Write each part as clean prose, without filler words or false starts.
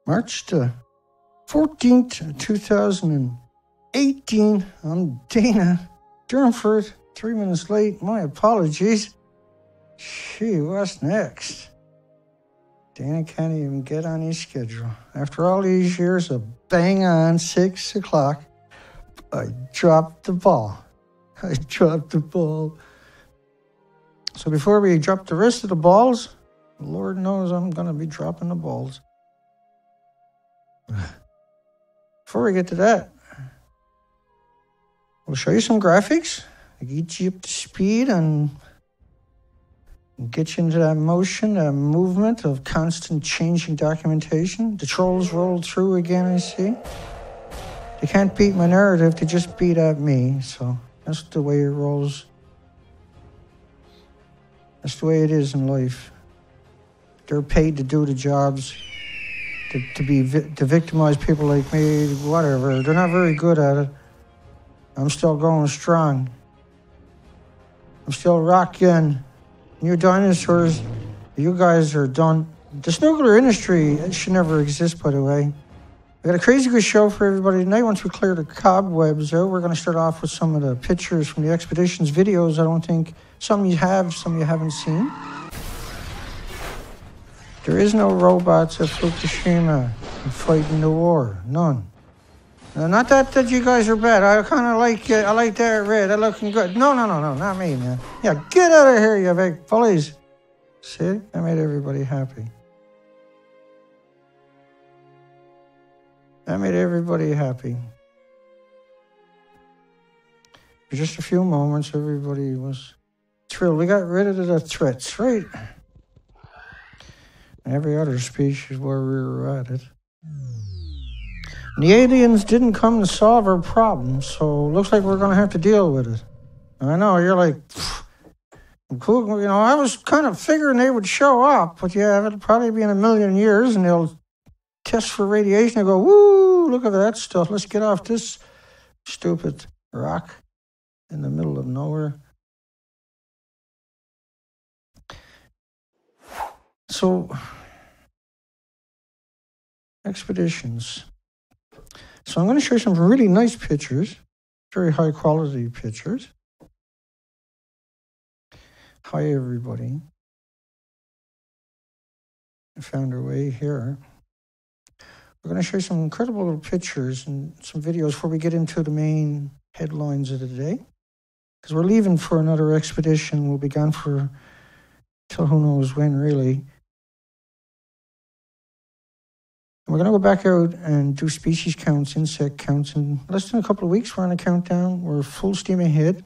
March the 14th, 2018. I'm Dana Durnford, 3 minutes late. My apologies. Gee, what's next? Dana can't even get on his schedule. After all these years of bang on 6 o'clock, I dropped the ball. So before we drop the rest of the balls, Lord knows I'm going to be dropping the balls. Before we get to that, we'll show you some graphics, get you up to speed and get you into that motion, that movement of constant changing documentation. The trolls rolled through again, I see. They can't beat my narrative, they just beat at me, so that's the way it rolls. That's the way it is in life. They're paid to do the jobs, to victimize people like me, whatever. They're not very good at it. I'm still going strong. I'm still rocking. You dinosaurs, you guys are done. This nuclear industry, it should never exist, by the way. We got a crazy good show for everybody tonight. Once we clear the cobwebs out, we're going to start off with some of the pictures from the expedition's videos. I don't think some you have, some you haven't seen. There is no robots at Fukushima fighting the war. None. Not that you guys are bad. I kind of like I like that red. They're looking good. No, not me, man. Yeah, get out of here, you big bullies. See? I made everybody happy. I made everybody happy. For just a few moments, everybody was thrilled. We got rid of the threats, right? And every other species where we were at it. And the aliens didn't come to solve our problems, so looks like we're going to have to deal with it. I know, you're like, cool. You know, I was kind of figuring they would show up, but yeah, it'll probably be in a million years, and they'll test for radiation and go, woo, look at that stuff. Let's get off this stupid rock in the middle of nowhere. So, expeditions. So I'm going to show you some really nice pictures, very high quality pictures. Hi, everybody. I found our way here. We're going to show you some incredible little pictures and some videos before we get into the main headlines of the day. Because we're leaving for another expedition. We'll be gone for till who knows when, really. We're going to go back out and do species counts, insect counts. In less than a couple of weeks, we're on a countdown. We're full steam ahead.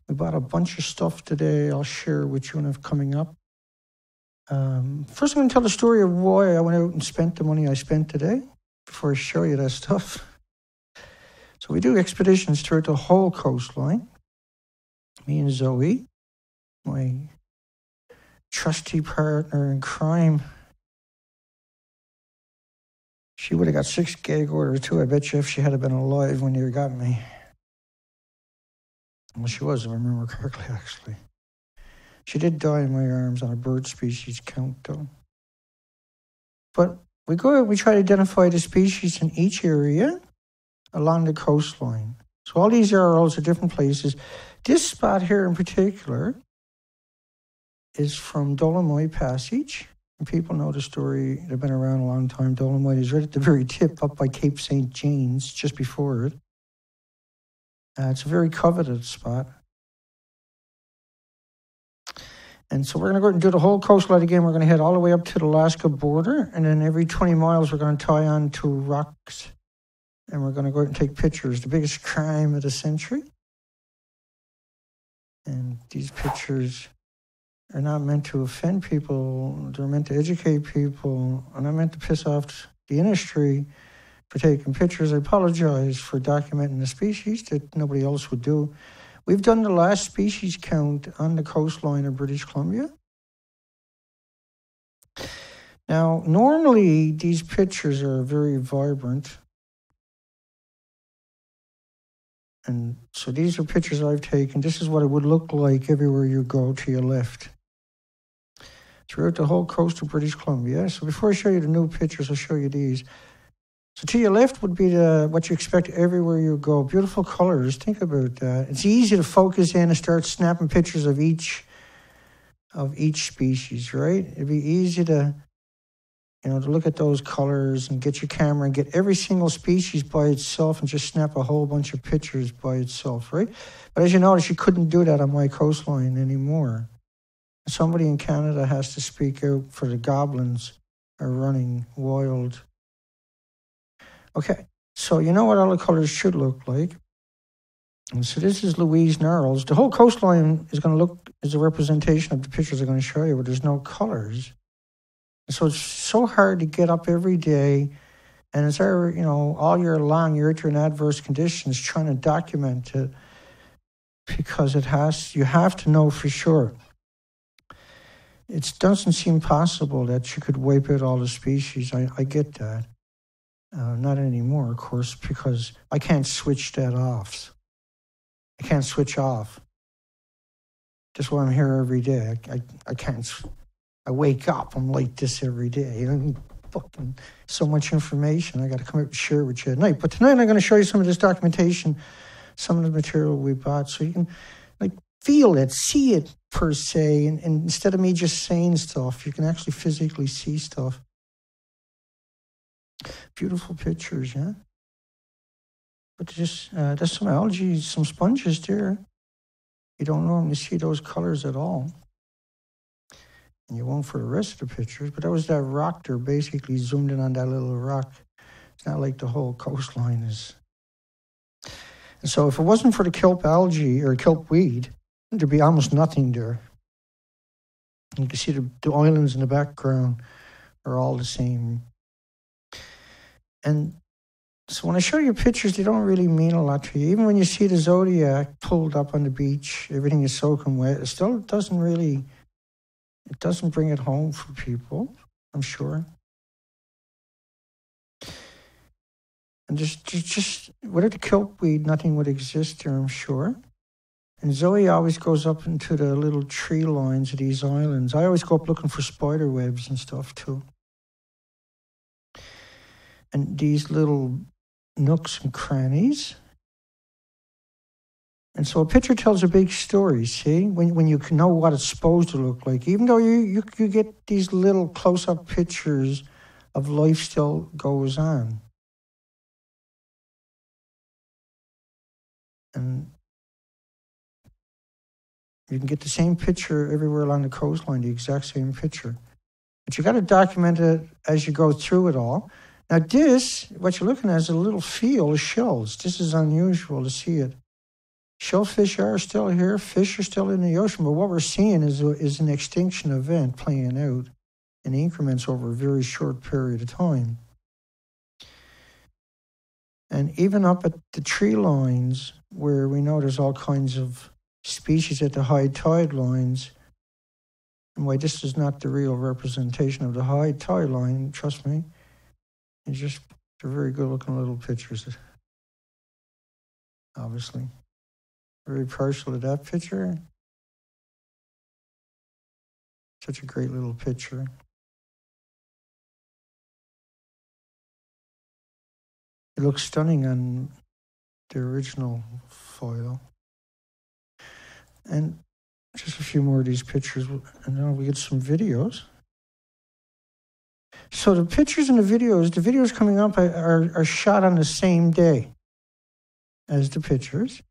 We bought a bunch of stuff today I'll share with you and have coming up. First, I'm going to tell the story of why I went out and spent the money I spent today before I show you that stuff. So we do expeditions throughout the whole coastline. Me and Zoe, my trusty partner in crime. She would have got 6 gag orders too, I bet you, if she had been alive when you got me. Well, she was, if I remember correctly, actually. She did die in my arms on a bird species count, though. But we go out, we try to identify the species in each area along the coastline. So all these arrows are different places. This spot here in particular is from Dolomite Passage. And people know the story. They've been around a long time. Dolomite is right at the very tip, up by Cape St. James, just before it. It's a very coveted spot. And so we're going to go out and do the whole coastline again. We're going to head all the way up to the Alaska border. And then every 20 miles, we're going to tie on to rocks. And we're going to go out and take pictures. The biggest crime of the century. And these pictures are not meant to offend people. They're meant to educate people. And not meant to piss off the industry for taking pictures. I apologize for documenting the species that nobody else would do. We've done the last species count on the coastline of British Columbia. Now, normally these pictures are very vibrant. And so these are pictures I've taken. This is what it would look like everywhere you go to your left. throughout the whole coast of British Columbia. So before I show you the new pictures, I'll show you these. So to your left would be what you expect everywhere you go. Beautiful colors. Think about that. It's easy to focus in and start snapping pictures of each species, right? It'd be easy to, to look at those colors and get your camera and get every single species by itself and just snap a whole bunch of pictures by itself, right? But as you notice, you couldn't do that on my coastline anymore. Somebody in Canada has to speak out for the goblins are running wild. Okay, so you know what all the colors should look like. And so this is Louise Gnarls. The whole coastline is going to look as a representation of the pictures I'm going to show you, but there's no colors. And so it's so hard to get up every day, and it's all year long you're in adverse conditions trying to document it because you have to know for sure. It doesn't seem possible that you could wipe out all the species. I get that. Not anymore, of course, because I can't switch that off. I can't switch off. That's why I'm here every day. I can't. I wake up, I'm like this every day. Fucking so much information. I got to come out and share it with you at night. But tonight I'm going to show you some of this documentation, some of the material we bought, so you can feel it, see it per se, and instead of me just saying stuff, you can actually physically see stuff. Beautiful pictures, yeah? But just, there's some algae, some sponges there. You don't normally see those colors at all. And you won't for the rest of the pictures, but that was that rock there, basically zoomed in on that little rock. It's not like the whole coastline is. And so if it wasn't for the kelp algae or kelp weed, there'd be almost nothing there. You can see the islands in the background are all the same. And so when I show you pictures, they don't really mean a lot to you. Even when you see the Zodiac pulled up on the beach, everything is soaking wet, it still doesn't bring it home for people, I'm sure. And just without the kelp weed, nothing would exist there, I'm sure. And Zoe always goes up into the little tree lines of these islands. I always go up looking for spider webs and stuff too. And these little nooks and crannies. And so a picture tells a big story, see? When you can know what it's supposed to look like. Even though you get these little close-up pictures of life still goes on. And you can get the same picture everywhere along the coastline, the exact same picture. But you got to document it as you go through it all. Now this, what you're looking at is a little field of shells. This is unusual to see it. Shellfish are still here, fish are still in the ocean, but what we're seeing is an extinction event playing out in increments over a very short period of time. And even up at the tree lines, where we know there's all kinds of species at the high tide lines, and why this is not the real representation of the high tide line, trust me, they're very good looking little pictures, obviously. Very partial to that picture. Such a great little picture. It looks stunning on the original foil. And just a few more of these pictures, and then we get some videos. So the pictures and the videos coming up are shot on the same day as the pictures.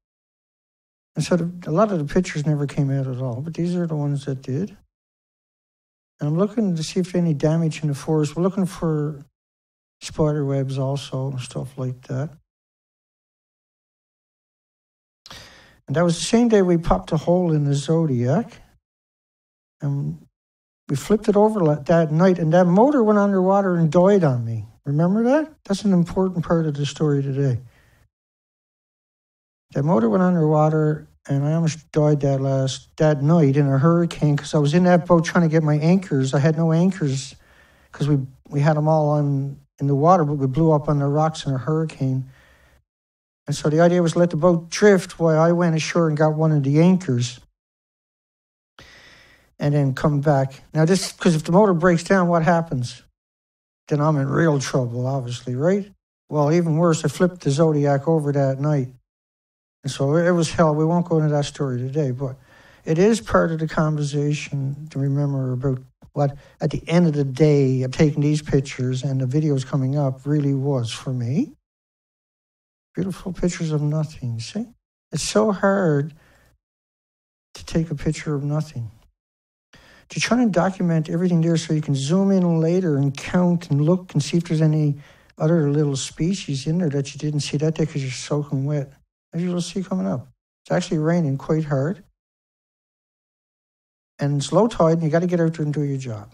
And so a lot of the pictures never came out at all, but these are the ones that did. And I'm looking to see if any damage in the forest. We're looking for spider webs also and stuff like that. And that was the same day we popped a hole in the Zodiac. And we flipped it over that night, and that motor went underwater and died on me. Remember that? That's an important part of the story today. That motor went underwater, and I almost died that night in a hurricane because I was in that boat trying to get my anchors. I had no anchors because we had them all in the water, but we blew up on the rocks in a hurricane. And so the idea was to let the boat drift while I went ashore and got one of the anchors. and then come back. Now this, because if the motor breaks down, what happens? Then I'm in real trouble, obviously, right? Well, even worse, I flipped the Zodiac over that night. And so it was hell. We won't go into that story today, but it is part of the conversation to remember about what, at the end of the day, of taking these pictures and the videos coming up really was for me. Beautiful pictures of nothing, see? It's so hard to take a picture of nothing. To try and document everything there so you can zoom in later and count and look and see if there's any other little species in there that you didn't see that day because you're soaking wet. As you'll see coming up. It's actually raining quite hard. And it's low tide and you got to get out there and do your job.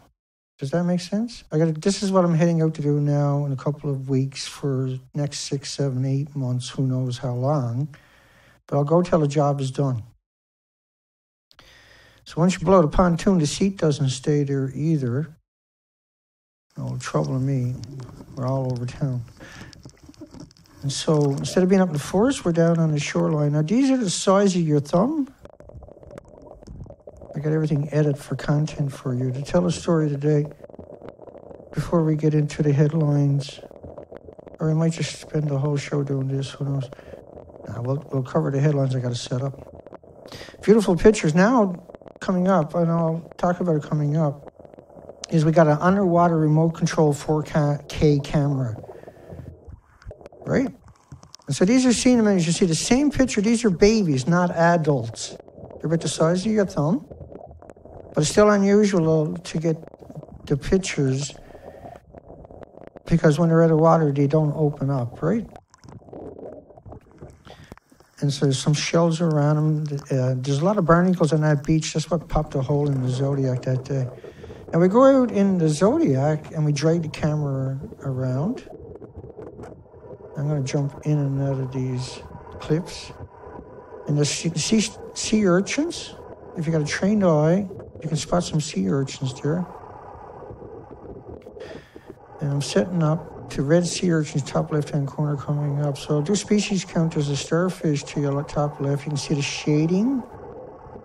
Does that make sense? This is what I'm heading out to do now in a couple of weeks for next 6, 7, 8 months, who knows how long. But I'll go till the job is done. So once you blow the pontoon, the seat doesn't stay there either. No trouble in me. We're all over town. And so instead of being up in the forest, we're down on the shoreline. Now these are the size of your thumb. I got everything edited for content for you to tell a story today before we get into the headlines. Or I might just spend the whole show doing this, who knows. Nah, we'll cover the headlines I got to set up. Beautiful pictures. Now coming up, and I'll talk about it coming up, is we got an underwater remote control 4K camera. Right? And so these are scene images. You see the same picture. These are babies, not adults. They're about the size of your thumb. But it's still unusual to get the pictures because when they're out of water, they don't open up, right? And so there's some shells around them. There's a lot of barnacles on that beach. That's what popped a hole in the Zodiac that day. And we go out in the Zodiac and we drag the camera around. I'm going to jump in and out of these clips. And you can see sea urchins. If you got a trained eye, you can spot some sea urchins there. And I'm setting up to red sea urchins, top left-hand corner coming up. So I'll do species count. There's a starfish to your top left. You can see the shading.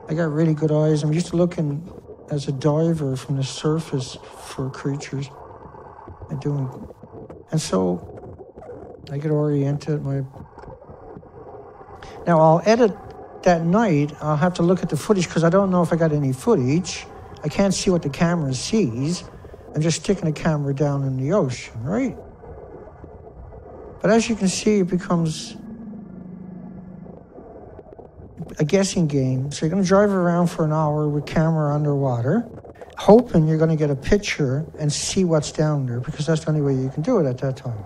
I got really good eyes. I'm used to looking as a diver from the surface for creatures. And so I get oriented. Now I'll edit that night. I'll have to look at the footage because I don't know if I got any footage. I can't see what the camera sees. I'm just sticking the camera down in the ocean, right? But as you can see, it becomes a guessing game. So you're going to drive around for an hour with camera underwater, hoping you're going to get a picture and see what's down there because that's the only way you can do it at that time.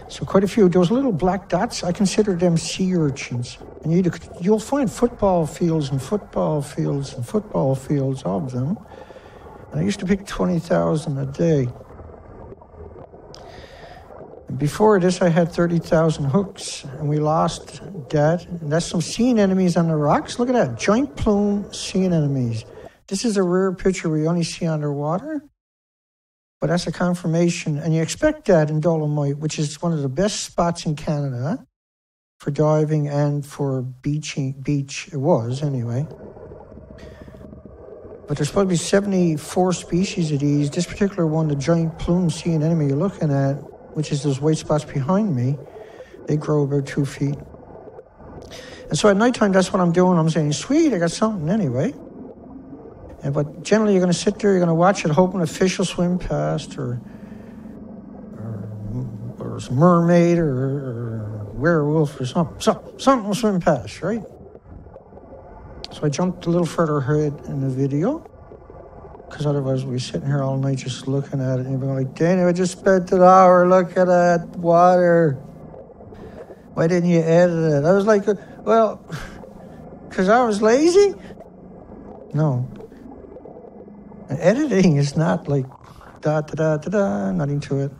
So quite a few. Those little black dots, I consider them sea urchins. And you'll find football fields and football fields and football fields of them. And I used to pick 20,000 a day. And before this, I had 30,000 hooks, and we lost that. And that's some sea anemones on the rocks. Look at that, giant plume sea anemones. This is a rare picture we only see underwater. But that's a confirmation, and you expect that in Dolomite, which is one of the best spots in Canada for diving and for beach, it was anyway. But there's supposed to be 74 species of these. This particular one, the giant plume sea anemone you're looking at, which is those white spots behind me, they grow about 2 feet. And so at nighttime, that's what I'm doing. I'm saying, sweet, I got something anyway. But generally, you're going to sit there, you're going to watch it, hoping a fish will swim past, or a mermaid, or werewolf, or something will swim past, right? So I jumped a little further ahead in the video, because otherwise we'll be sitting here all night just looking at it, and you'll be like, Daniel, I just spent an hour looking at that water. Why didn't you edit it? I was like, well, because I was lazy? No. And editing is not like nothing to it.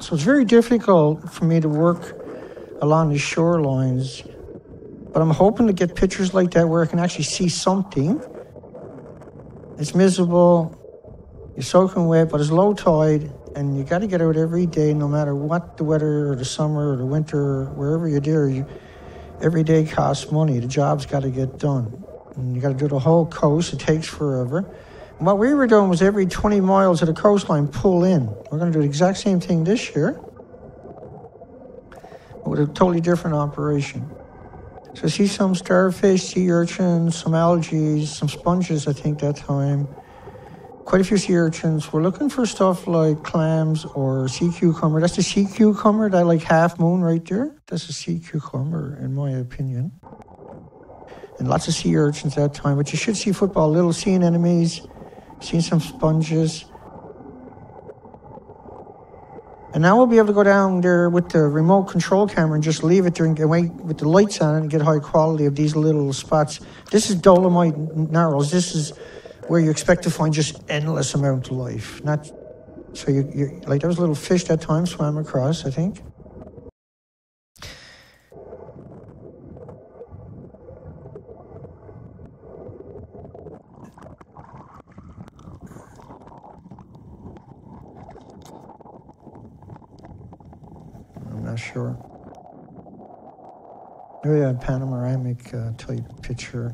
So it's very difficult for me to work along the shorelines. But I'm hoping to get pictures like that where I can actually see something. It's miserable, you're soaking wet, but it's low tide, And you got to get out every day, no matter what the weather or the summer or the winter, wherever you're there. Every day costs money. The job's got to get done. And you got to do the whole coast. It takes forever. And what we were doing was every 20 miles of the coastline, pull in. We're going to do the exact same thing this year with a totally different operation. So see some starfish, sea urchins, some algae, some sponges, I think, that time. Quite a few sea urchins. We're looking for stuff like clams or sea cucumber. That's the sea cucumber, that like half moon right there. That's a sea cucumber, in my opinion. And lots of sea urchins that time. But you should see football, little sea anemones, seen some sponges. And now we'll be able to go down there with the remote control camera and just leave it there and wait with the lights on it and get high quality of these little spots. This is dolomite narrows. This is where you expect to find just endless amount of life. Not so you like, there was a little fish that time swam across, I think. I'm not sure. Oh yeah, panoramic type picture.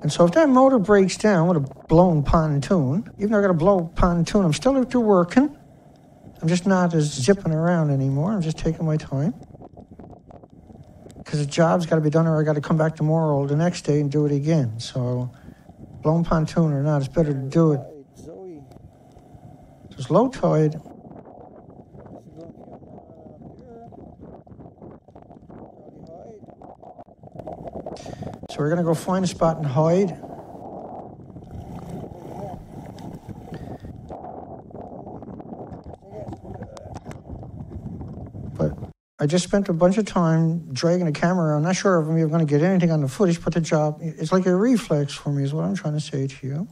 And so if that motor breaks down with a blown pontoon, even though I got a blown pontoon, I'm still out there working. I'm just not as zipping around anymore. I'm just taking my time. Because the job's got to be done or I got to come back tomorrow or the next day and do it again. So blown pontoon or not, it's better to do it. So it's low tide. So we're going to go find a spot and hide. But I just spent a bunch of time dragging the camera around. Not sure if I'm going to get anything on the footage, but the job, it's like a reflex for me is what I'm trying to say to you.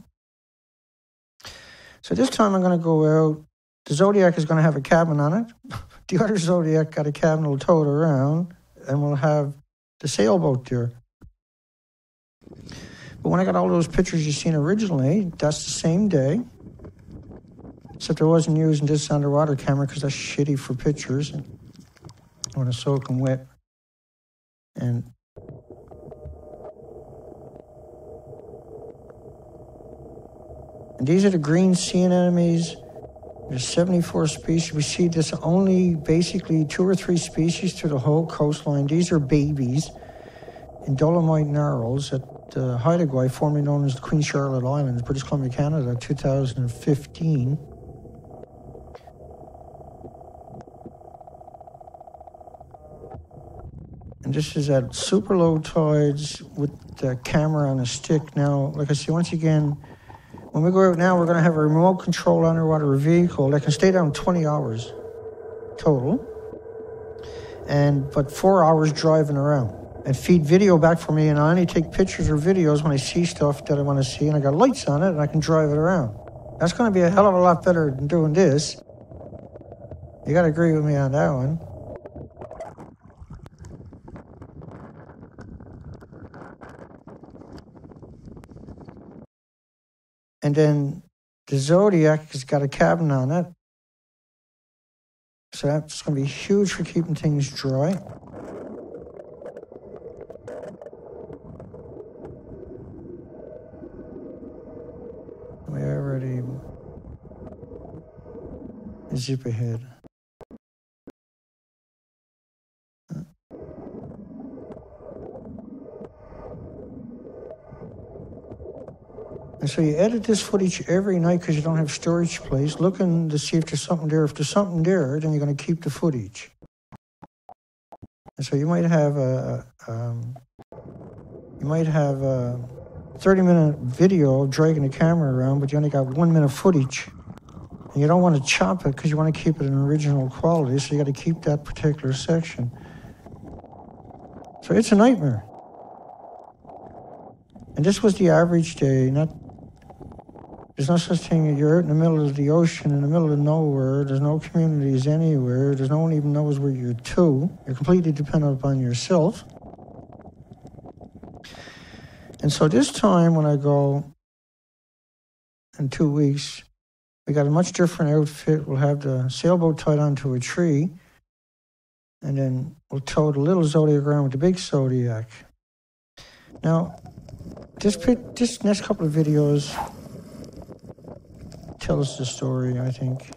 So this time I'm going to go out. The Zodiac is going to have a cabin on it. The other Zodiac got a cabin that'll tow it around, and we'll have the sailboat there. But when I got all those pictures you've seen originally, that's the same day. Except I wasn't using this underwater camera because that's shitty for pictures. And I want to soak them wet. And these are the green sea anemones. There's 74 species. We see this only basically 2 or 3 species through the whole coastline. These are babies in dolomite narrows at Haida Gwaii, formerly known as the Queen Charlotte Islands, British Columbia, Canada, 2015. And this is at super low tides with the camera on a stick. Now, like I say, once again, when we go out now, we're going to have a remote control underwater vehicle that can stay down 20 hours total, but 4 hours driving around. And feed video back for me, and I only take pictures or videos when I see stuff that I want to see, and I got lights on it, and I can drive it around. That's going to be a hell of a lot better than doing this. You got to agree with me on that one. And then the Zodiac has got a cabin on it. So that's going to be huge for keeping things dry. We already zip ahead. And so you edit this footage every night because you don't have storage place, looking to see if there's something there. If there's something there, then you're going to keep the footage. And so you might have a 30-minute video dragging the camera around, but you only got 1 minute footage. And you don't want to chop it because you want to keep it in original quality, so you got to keep that particular section. So it's a nightmare. And this was the average day, there's no such thing. You're out in the middle of the ocean, in the middle of nowhere. There's no communities anywhere. There's no one even knows where you're to. You're completely dependent upon yourself. And so this time when I go in 2 weeks, We got a much different outfit. We'll have the sailboat tied onto a tree, and then we'll tow the little Zodiac around with the big Zodiac. Now, this next couple of videos tells the story, I think.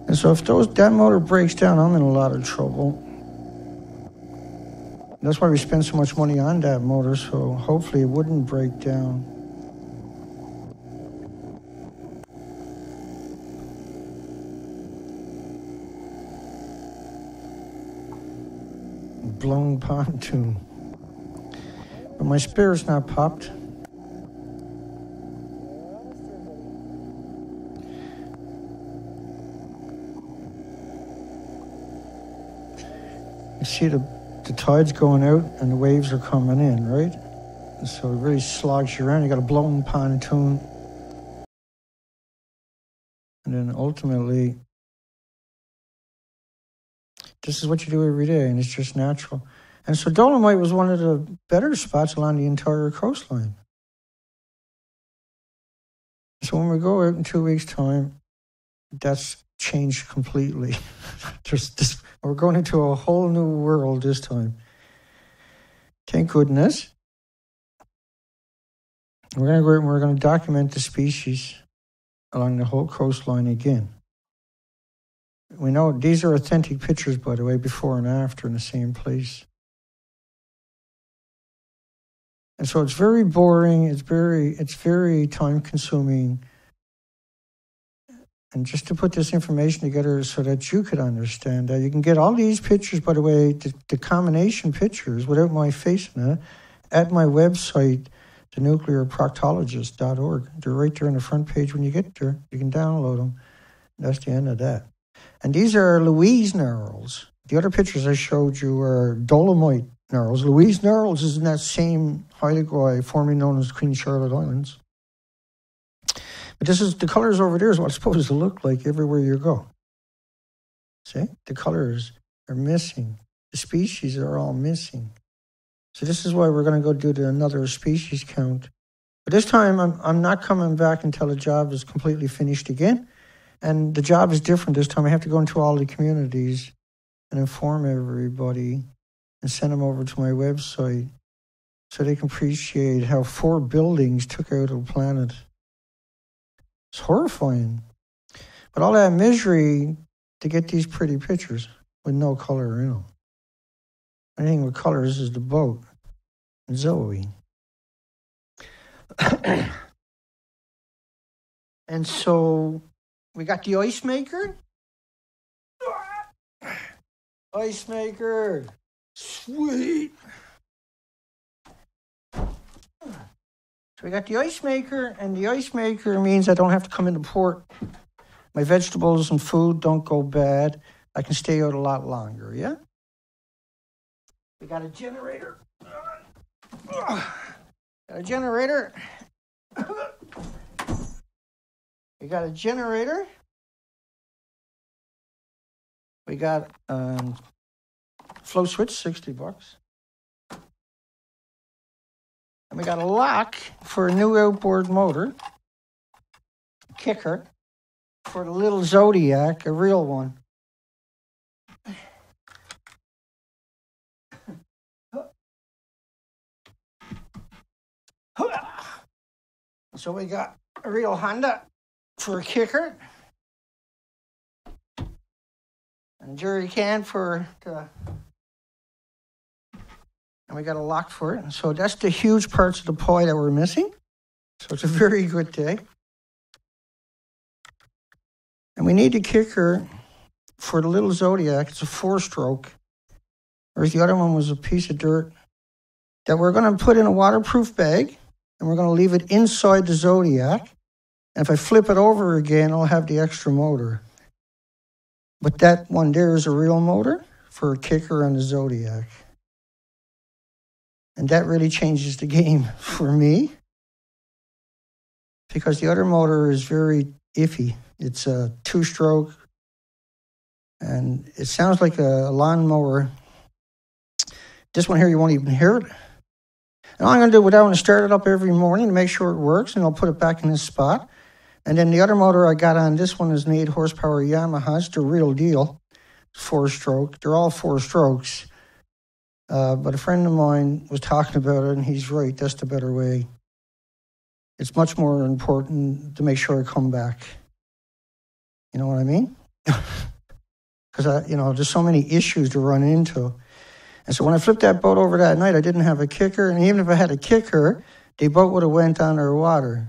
And so if that motor breaks down, I'm in a lot of trouble. That's why we spend so much money on that motor, so hopefully it wouldn't break down. Blown pontoon. But my spare's not popped. You see the tide's going out and the waves are coming in, right? And so it really slogs you around. You got a blown pontoon. And then ultimately, this is what you do every day, and it's just natural. And so Dolomite was one of the better spots along the entire coastline. So when we go out in 2 weeks' time, that's changed completely. We're going into a whole new world this time. Thank goodness. We're going to go out and we're going to document the species along the whole coastline again. We know these are authentic pictures, by the way, before and after in the same place. And so it's very boring. It's very time consuming. And just to put this information together so that you could understand that, you can get all these pictures, by the way, the combination pictures without my face in it, at my website, thenuclearproctologist.org. They're right there on the front page when you get there. You can download them. That's the end of that. And these are Louise Knurls. The other pictures I showed you are Dolomite Knurls. Louise Knurls is in that same Haida formerly known as Queen Charlotte Islands. But the colors over there is what it's supposed to look like everywhere you go. See? The colors are missing. The species are all missing. So this is why we're going to go do another species count. But this time, I'm not coming back until the job is completely finished again. And the job is different this time. I have to go into all the communities and inform everybody and send them over to my website so they can appreciate how 4 buildings took out a planet. It's horrifying. But all that misery to get these pretty pictures with no color in them. Anything with colors is the boat. Zoe. And so we got the ice maker. Ice maker. Sweet. So we got the ice maker, and the ice maker means I don't have to come into port. My vegetables and food don't go bad. I can stay out a lot longer, yeah? We got a generator. Got a generator. We got a generator. We got flow switch, $60. And we got a lock for a new outboard motor. Kicker for the little Zodiac, a real one. So we got a real Honda for a kicker. And a jerry can for the And we got a lock for it. So that's the huge parts of the poi that we're missing. So it's a very good day. And we need the kicker for the little Zodiac. It's a 4-stroke. Whereas the other one was a piece of dirt that we're going to put in a waterproof bag. And we're going to leave it inside the Zodiac. And if I flip it over again, I'll have the extra motor. But that one there is a real motor for a kicker on the Zodiac. And that really changes the game for me. Because the other motor is very iffy. It's a 2-stroke. And it sounds like a lawnmower. This one here, you won't even hear it. And all I'm going to do with that one is start it up every morning to make sure it works. And I'll put it back in this spot. And then the other motor I got on this one is an 8-horsepower Yamaha. It's the real deal. 4-stroke. They're all 4 strokes. But a friend of mine was talking about it, and he's right. That's the better way. It's much more important to make sure I come back. You know what I mean? Because, there's so many issues to run into. And so when I flipped that boat over that night, I didn't have a kicker. And even if I had a kicker, the boat would have went underwater.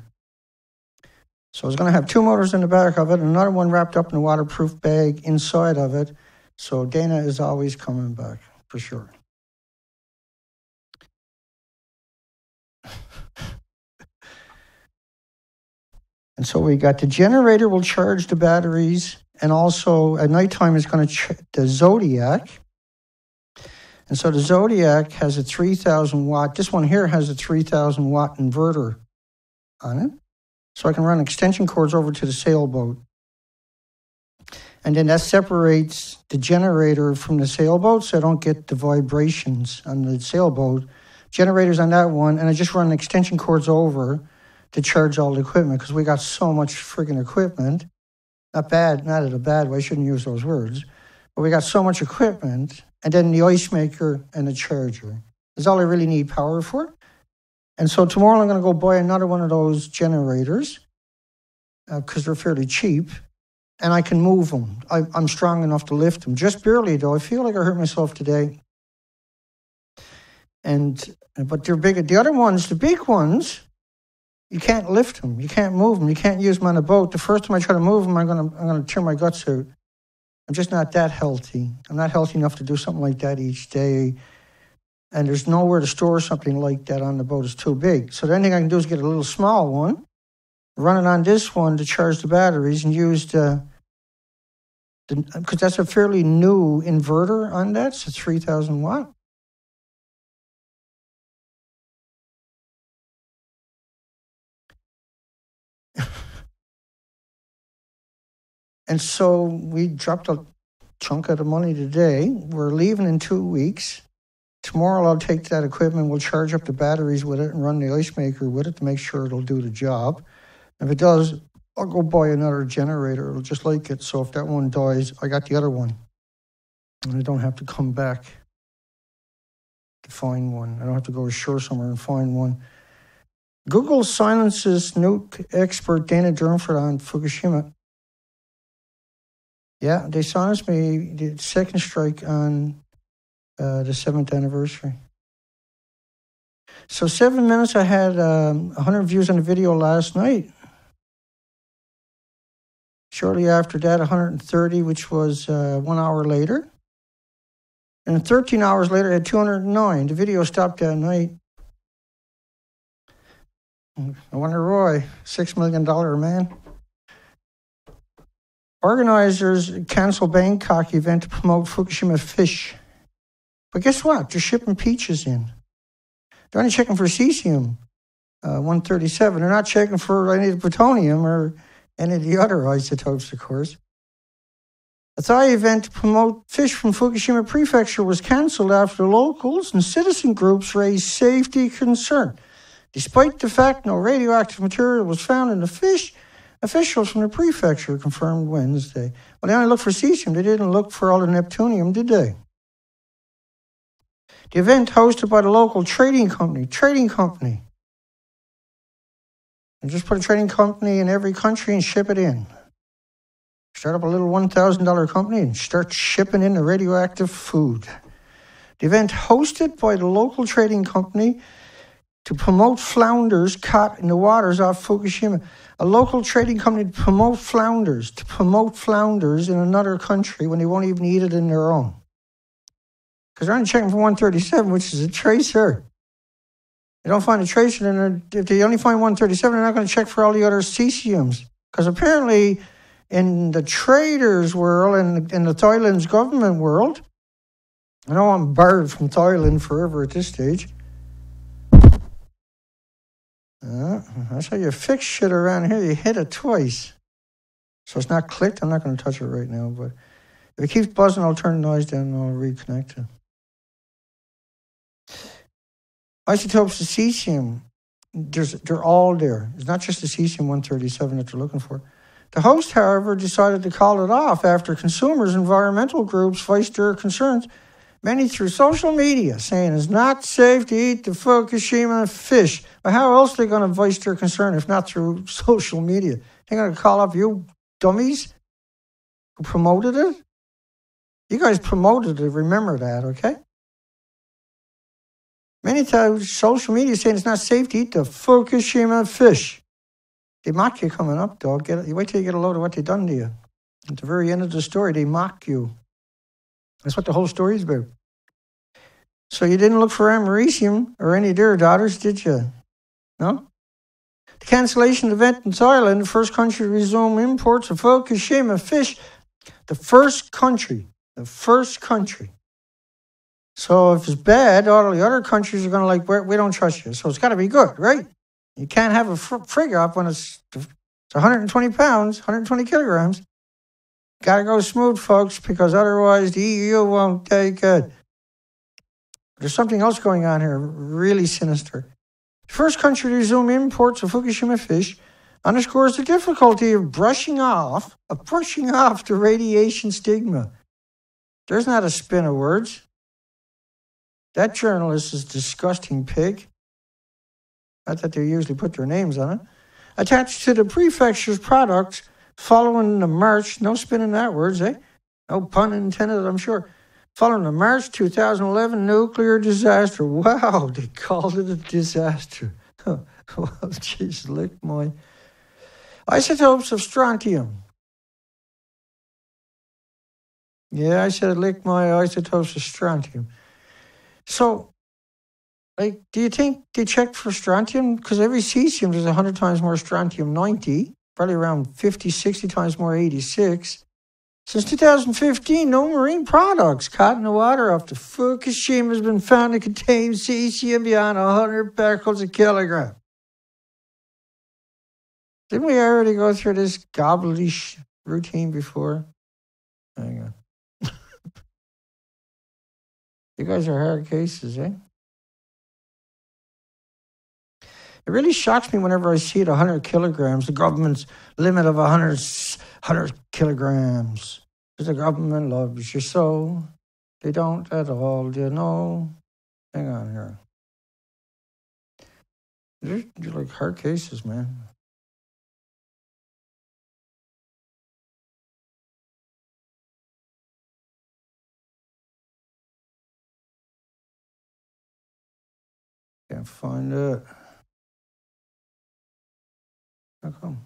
So I was going to have 2 motors in the back of it, and another one wrapped up in a waterproof bag inside of it. So Dana is always coming back, for sure. And so we got the generator will charge the batteries, and also at nighttime it's going to the Zodiac. And so the Zodiac has a 3,000 watt. This one here has a 3,000 watt inverter on it. So I can run extension cords over to the sailboat. And then that separates the generator from the sailboat so I don't get the vibrations on the sailboat. Generators on that one, and I just run extension cords over to charge all the equipment because we got so much friggin' equipment. Not bad, not in a bad way, I shouldn't use those words. But we got so much equipment, and then the ice maker and the charger. That's all I really need power for. And so tomorrow I'm going to go buy another one of those generators because they're fairly cheap, and I can move them. I'm strong enough to lift them. Just barely, though. I feel like I hurt myself today. But they're big. The other ones, the big ones, you can't lift them. You can't move them. You can't use them on a boat. The first time I try to move them, I'm going to tear my guts out. I'm just not that healthy. I'm not healthy enough to do something like that each day. And there's nowhere to store something like that on the boat. It's too big. So the only thing I can do is get a little small one, run it on this one to charge the batteries, and use because that's a fairly new inverter on that. It's a 3,000 watt. And so we dropped a chunk of the money today. We're leaving in 2 weeks. Tomorrow I'll take that equipment, we'll charge up the batteries with it and run the ice maker with it to make sure it'll do the job. If it does, I'll go buy another generator just like it. So if that one dies, I got the other one. And I don't have to come back to find one. I don't have to go ashore somewhere and find one. Google silences nuke expert Dana Durnford on Fukushima. Yeah, they silenced me, the second strike on the 7th anniversary. So 7 minutes, I had 100 views on the video last night. Shortly after that, 130, which was 1 hour later. And 13 hours later, I had 209. The video stopped that night. I wonder why. $6 million man. Organizers cancel Bangkok event to promote Fukushima fish. But guess what? They're shipping peaches in. They're only checking for cesium-137. They're not checking for any of the plutonium or any of the other isotopes, of course. A Thai event to promote fish from Fukushima prefecture was canceled after locals and citizen groups raised safety concern. Despite the fact no radioactive material was found in the fish, officials from the prefecture confirmed Wednesday. Well, they only looked for cesium. They didn't look for all the neptunium, did they? The event hosted by the local trading company. And just put a trading company in every country and ship it in. Start up a little $1,000 company and start shipping in the radioactive food. The event hosted by the local trading company to promote flounders caught in the waters off Fukushima. A local trading company to promote flounders in another country when they won't even eat it in their own. Because they're only checking for 137, which is a tracer. They don't find a tracer, and if they only find 137, they're not going to check for all the other cesiums. Because apparently, in the traders' world and in the Thailand's government world, I know I'm barred from Thailand forever at this stage. That's how you fix shit around here. You hit it twice. So it's not clicked. I'm not going to touch it right now. But if it keeps buzzing, I'll turn the noise down and I'll reconnect it. Isotopes of cesium, they're all there. It's not just the cesium-137 that they're looking for. The host, however, decided to call it off after consumers, environmental groups voiced their concerns, many through social media, saying it's not safe to eat the Fukushima fish. But how else are they going to voice their concern if not through social media? They're going to call up you dummies who promoted it? You guys promoted it, remember that, okay? Many times social media saying it's not safe to eat the Fukushima fish. They mock you coming up, dog. You wait till you get a load of what they done to you. At the very end of the story, they mock you. That's what the whole story is about. So you didn't look for americium or any of their daughters, did you? No? The cancellation event in Thailand, the first country to resume imports of Fukushima fish. The first country. So if it's bad, all the other countries are going to we don't trust you. So it's got to be good, right? You can't have a frig up when it's 120 pounds, 120 kilograms. Got to go smooth, folks, because otherwise the EU won't take it. There's something else going on here, really sinister. The first country to resume imports of Fukushima fish underscores the difficulty of brushing off the radiation stigma. There's not a spin of words. That journalist is a disgusting pig. Not that they usually put their names on it. Attached to the prefecture's products following the March, no spinning that words, eh? No pun intended, I'm sure. Following the March 2011 nuclear disaster. Wow, they called it a disaster. Well, jeez, lick my... Isotopes of strontium. Yeah, I said lick my isotopes of strontium. So, do you think they checked for strontium? Because every cesium, there's 100 times more strontium-90, probably around 50, 60 times more 86. Since 2015, no marine products caught in the water off the Fukushima has been found to contain cesium beyond 100 becquerels a kilogram. Didn't we already go through this gobbledy routine before? Hang on. You guys are hard cases, eh? It really shocks me whenever I see it 100 kilograms, the government's limit of 100 kilograms. Because the government loves you so. They don't at all, you know. Hang on here. They're like hard cases, man. Can't find it. How come?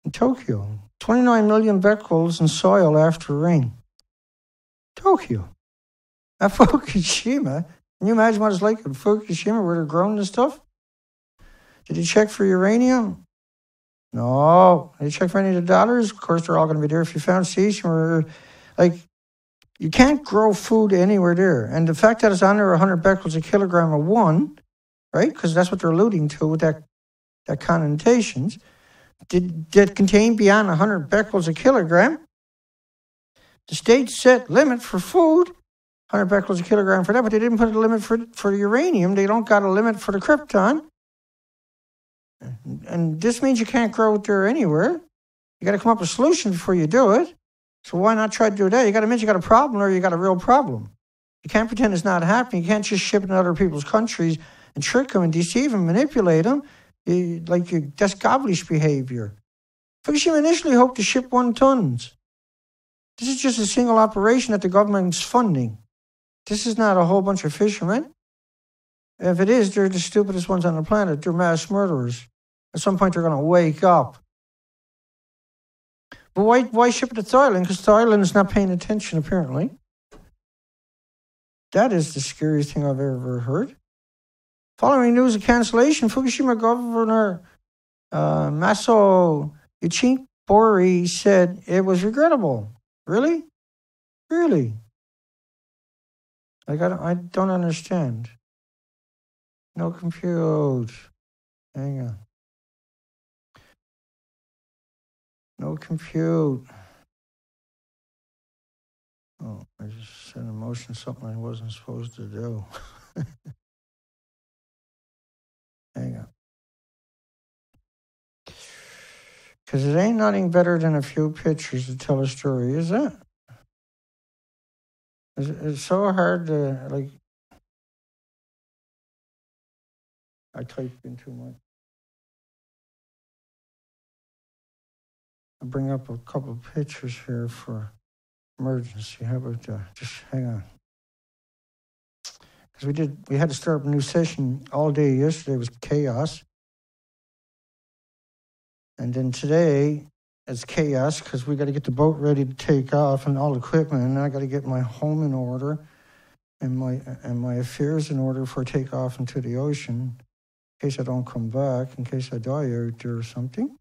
In Tokyo, 29 million becquerels in soil after rain. Tokyo. At Fukushima. Can you imagine what it's like at Fukushima where they're growing this stuff? Did you check for uranium? No. Did you check for any of the dollars? Of course, they're all going to be there. If you found cesium or you can't grow food anywhere there. And the fact that it's under 100 becquerels a kilogram of one, right? Because that's what they're alluding to with that connotations. Did contain beyond 100 becquerels a kilogram. The state set limit for food, 100 becquerels a kilogram for that, but they didn't put a limit for the uranium. They don't got a limit for the krypton. And this means you can't grow it there anywhere. You got to come up with a solution before you do it. So why not try to do that? You got to admit you got a problem or you got a real problem. You can't pretend it's not happening. You can't just ship it in other people's countries and trick them and deceive them, manipulate them. That's gobblish behavior. Fukushima initially hoped to ship 1 ton. This is just a single operation that the government's funding. This is not a whole bunch of fishermen. If it is, they're the stupidest ones on the planet. They're mass murderers. At some point, they're going to wake up. But why ship it to Thailand? Because Thailand is not paying attention, apparently. That is the scariest thing I've ever heard. Following news of cancellation, Fukushima Governor Maso Ichi-F said it was regrettable. Really? Really? Like, I don't understand. No compute. Hang on. No compute. Oh, I just set in motion something I wasn't supposed to do. Hang on. Because it ain't nothing better than a few pictures to tell a story, is it? It's so hard to, like, I typed in too much. I'll bring up a couple of pictures here for emergency. How about that? Just hang on. Because we had to start up a new session all day yesterday. It was chaos. And then today, it's chaos because we got to get the boat ready to take off and all equipment. And I got to get my home in order and my affairs in order for takeoff into the ocean in case I don't come back, in case I die out there or something.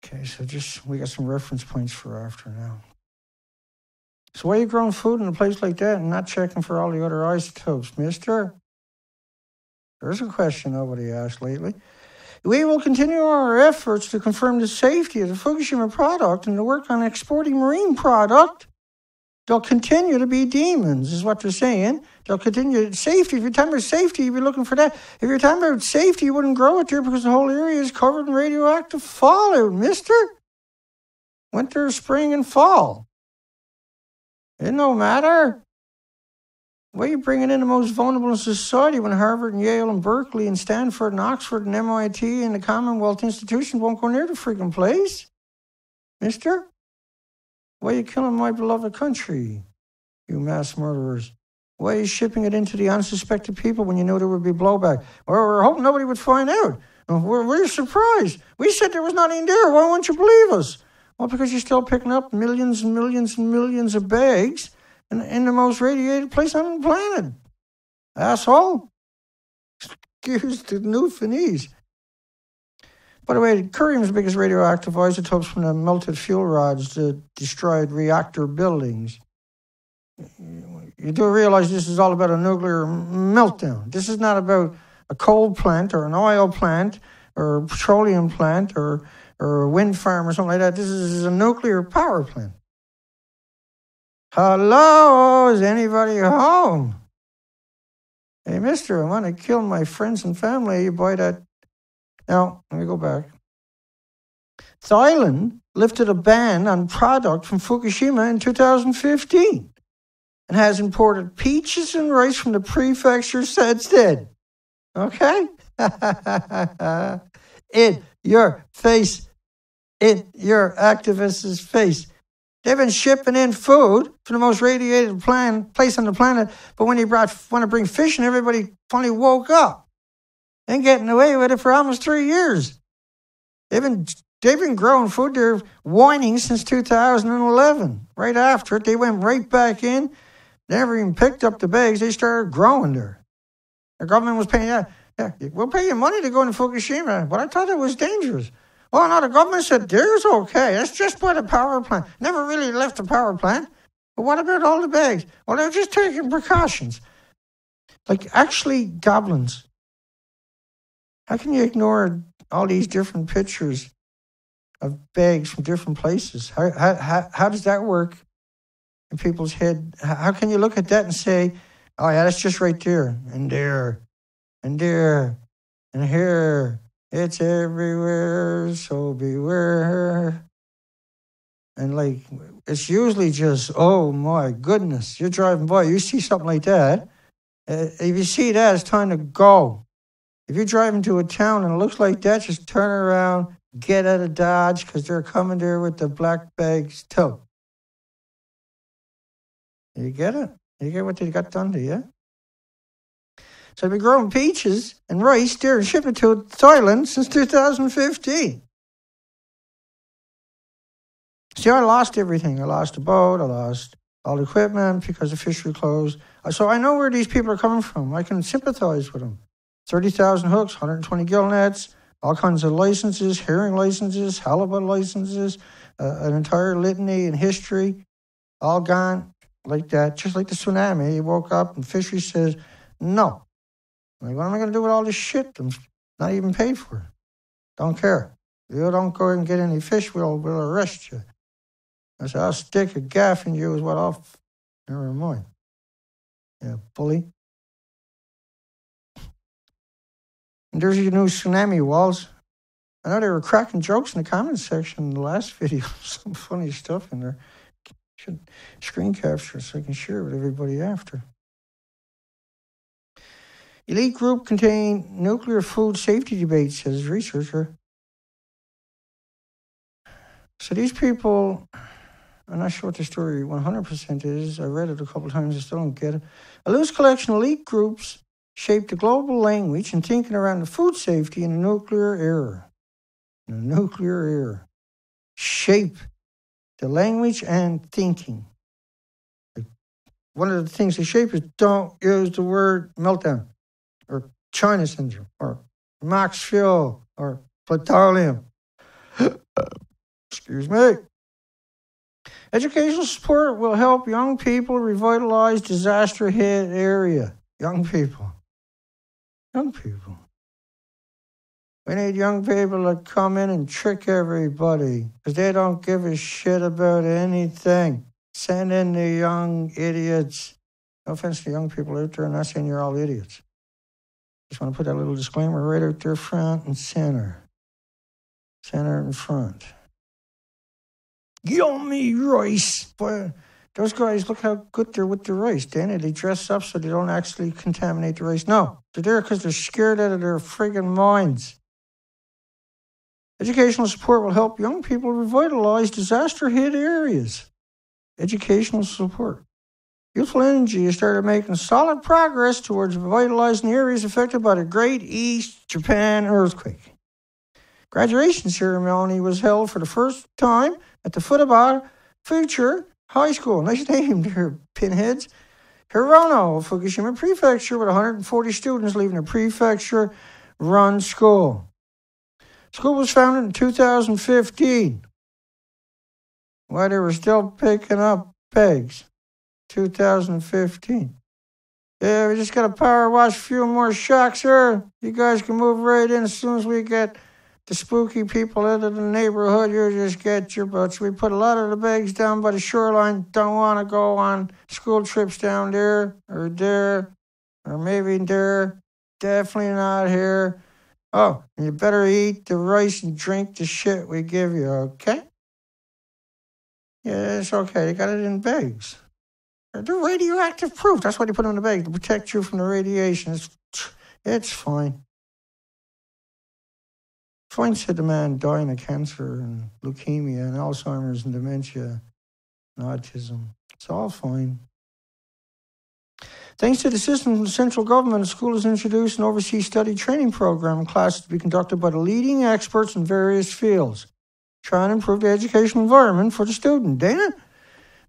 Okay, so we got some reference points for after now. So why are you growing food in a place like that and not checking for all the other isotopes, mister? There's a question nobody asked lately. We will continue our efforts to confirm the safety of the Fukushima product and to work on exporting marine product. They'll continue to be demons, is what they're saying. They'll continue. Safety, if you're talking about safety, you'd be looking for that. If you're talking about safety, you wouldn't grow it there because the whole area is covered in radioactive fallout, mister. Winter, spring, and fall. It no matter. Why are you bringing in the most vulnerable in society when Harvard and Yale and Berkeley and Stanford and Oxford and MIT and the Commonwealth institutions won't go near the freaking place? Mister? Why are you killing my beloved country, you mass murderers? Why are you shipping it into the unsuspected people when you knew there would be blowback? Or we're hoping nobody would find out. We're surprised. We said there was nothing there. Why won't you believe us? Well, because you're still picking up millions and millions and millions of bags in the most radiated place on the planet. Asshole. Excuse the new finese. By the way, curium's the biggest radioactive isotopes from the melted fuel rods that destroyed reactor buildings. You do realize this is all about a nuclear meltdown. This is not about a coal plant or an oil plant or a petroleum plant or a wind farm or something like that. This is a nuclear power plant. Hello, is anybody home? Hey, mister, I want to kill my friends and family. You buy that. Now, let me go back. Thailand lifted a ban on product from Fukushima in 2015 and has imported peaches and rice from the prefecture instead. Okay? In your face. In your activist's face. They've been shipping in food from the most radiated place on the planet, but when you want to bring fish in, everybody finally woke up. And getting away with it for almost 3 years. They've been growing food. They're whining since 2011. Right after it, they went right back in. Never even picked up the bags. They started growing there. The government was paying, yeah, we'll pay you money to go into Fukushima, but I thought it was dangerous. Well, no, the government said, there's okay. That's just by the power plant. Never really left the power plant. But what about all the bags? Well, they're just taking precautions. Like, actually, goblins. How can you ignore all these different pictures of bags from different places? How does that work in people's head? How can you look at that and say, oh, yeah, that's just right there, and there, and there, and here. It's everywhere, so beware. And, like, it's usually just, oh, my goodness. You're driving by, you see something like that. If you see that, it's time to go. If you're driving to a town and it looks like that, just turn around Get out of Dodge because they're coming there with the black bags too. You get it? You get what they got done to you? So they've been growing peaches and rice there and shipping it to Thailand since 2015. See, I lost everything. I lost the boat. I lost all the equipment because the fishery closed. So I know where these people are coming from. I can sympathize with them. 30,000 hooks, 120 gill nets, all kinds of licenses, herring licenses, halibut licenses, an entire litany and history, all gone like that, just like the tsunami. You woke up and fishery says, no. Like, what am I going to do with all this shit? I'm not even paid for. Don't care. If you don't go and get any fish, we'll arrest you. I said, I'll stick a gaff in you is what I'll... Never mind. Yeah, bully. And there's your new tsunami walls. I know they were cracking jokes in the comments section in the last video. Some funny stuff in there. Should screen capture so I can share it with everybody after. Elite group contain nuclear food safety debate, says researcher. So these people, I'm not sure what the story 100% is. I read it a couple of times. I still don't get it. A loose collection of elite groups shaped the global language and thinking around the food safety in the nuclear era. The nuclear era. Shape the language and thinking. One of the things they shape is don't use the word meltdown or China syndrome or max fuel or plutonium. Excuse me. Educational support will help young people revitalize disaster-hit area. Young people. Young people. We need young people to come in and trick everybody because they don't give a shit about anything. Send in the young idiots. No offense to young people out there, I'm not saying you're all idiots. Just want to put that little disclaimer right out there front and center. Center and front. Yummy rice. Boy, those guys, look how good they're with the rice, Danny. They dress up so they don't actually contaminate the rice. No, they're there because they're scared out of their friggin' minds. Educational support will help young people revitalize disaster-hit areas. Educational support. Youthful Energy has started making solid progress towards revitalizing areas affected by the Great East Japan earthquake. Graduation ceremony was held for the first time at the Fukushima Future High School. Nice name there, pinheads. Hirono, Fukushima Prefecture, with 140 students leaving the prefecture-run school. School was founded in 2015. While they were still picking up pegs. 2015. Yeah, we just got to power wash a few more shocks here. You guys can move right in as soon as we get the spooky people out of the neighborhood. You just get your butts. We put a lot of the bags down by the shoreline. Don't want to go on school trips down there or maybe there. Definitely not here. Oh, and you better eat the rice and drink the shit we give you, okay? Yeah, it's okay. They got it in bags. They're radioactive proof. That's why they put them in the bag, to protect you from the radiation. It's fine. Fine, said the man dying of cancer and leukemia and Alzheimer's and dementia and autism. It's all fine. Thanks to the system from the central government, the school has introduced an overseas study training program and classes to be conducted by the leading experts in various fields, trying to improve the educational environment for the student. Dana?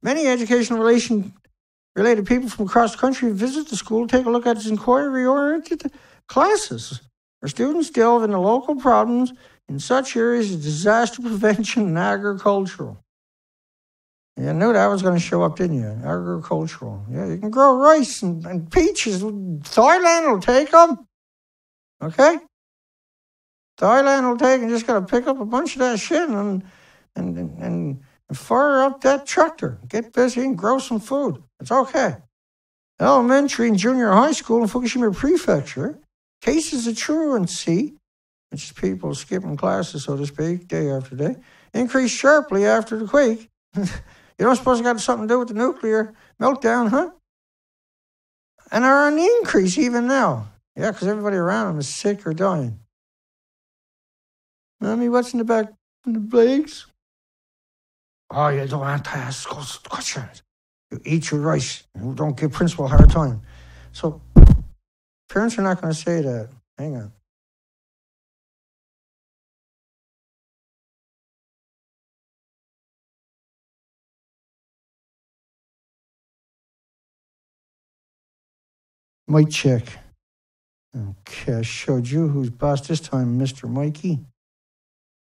Many education-related people from across the country visit the school to take a look at its inquiry-oriented classes, where students delve into local problems in such areas as disaster prevention and agricultural. You knew that was going to show up, didn't you? Agricultural. Yeah, you can grow rice and peaches. Thailand will take them. Okay? Thailand will take and just got to pick up a bunch of that shit and fire up that tractor. Get busy and grow some food. It's okay. Elementary and junior high school in Fukushima Prefecture, cases of truancy, which is people skipping classes, so to speak, day after day, increased sharply after the quake. You don't suppose it got something to do with the nuclear meltdown, huh? And are on the increase even now. Yeah, because everybody around them is sick or dying. Mommy, what's in the back of the legs? Oh, you don't have to ask questions. You eat your rice. You don't give principal a hard time. So parents are not going to say that. Hang on. Mic check. Okay, I showed you who's boss this time, Mr. Mikey.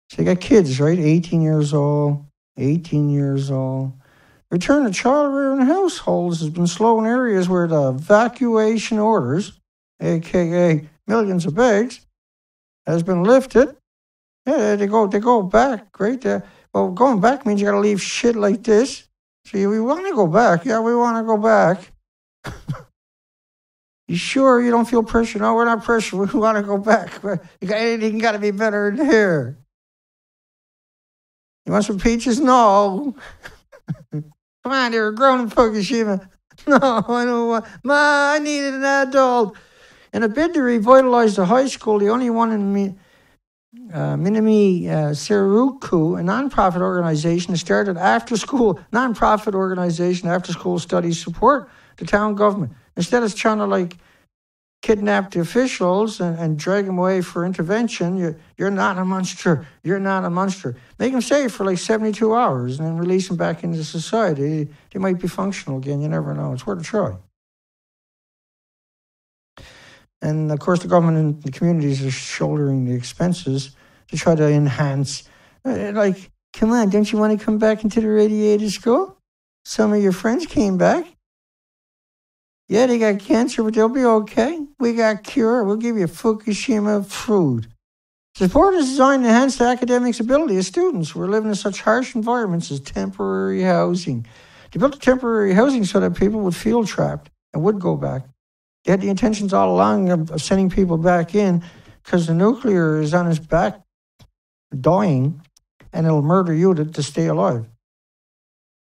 So you got kids, right? 18 years old, 18 years old. Return to child rearing households has been slow in areas where the evacuation orders, aka millions of bags, has been lifted. Yeah, they go back, right? Well, going back means you got to leave shit like this. So we want to go back. Yeah, we want to go back. You sure you don't feel pressure? No, we're not pressured. We want to go back. Anything got to be better than here. You want some peaches? No. Come on, they were grown in Fukushima. No, I don't want. Ma, I needed an adult. In a bid to revitalize the high school, the only one in Minami Seruku, a nonprofit organization that started after school studies support the town government. Instead of trying to kidnap the officials and drag them away for intervention, you're not a monster. You're not a monster. Make them stay for 72 hours and then release them back into society. They might be functional again. You never know. It's worth a try. And of course, the government and the communities are shouldering the expenses to try to enhance. Come on, don't you want to come back into the radiated school? Some of your friends came back. Yeah, they got cancer, but they'll be okay. We got cure. We'll give you Fukushima food. Support is designed to enhance the academics' ability of students who are living in such harsh environments as temporary housing. They built the temporary housing so that people would feel trapped and would go back. They had the intentions all along of sending people back in because the nuclear is on its back, dying, and it'll murder you to stay alive.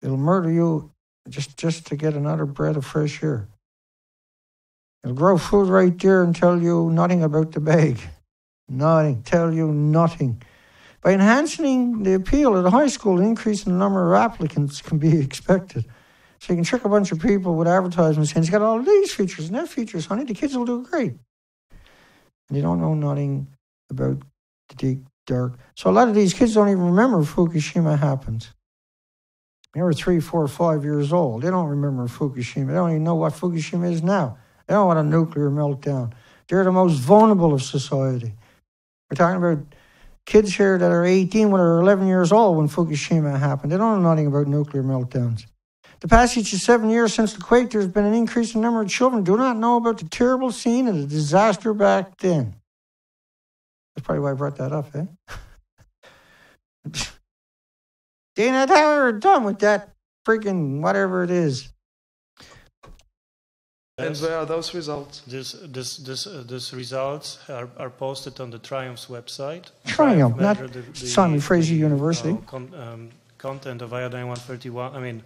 It'll murder you just to get another breath of fresh air. It'll grow food right there and tell you nothing about the bag. Nothing. Tell you nothing. By enhancing the appeal of the high school, an increase in the number of applicants can be expected. So you can trick a bunch of people with advertisements saying, it's got all these features and that features, honey. The kids will do great. And they don't know nothing about the deep, dark. So a lot of these kids don't even remember Fukushima happened. They were 3, 4, 5 years old. They don't remember Fukushima. They don't even know what Fukushima is now. They don't want a nuclear meltdown. They're the most vulnerable of society. We're talking about kids here that are 18 when they're 11 years old when Fukushima happened. They don't know nothing about nuclear meltdowns. The passage of 7 years since the quake, there's been an increase in the number of children who do not know about the terrible scene and the disaster back then. That's probably why I brought that up, eh? Dana, how we're done with that freaking whatever it is. And where are those results? These results are posted on the Triumph's website. Triumph, not Simon Fraser University. Content of iodine 131. I mean,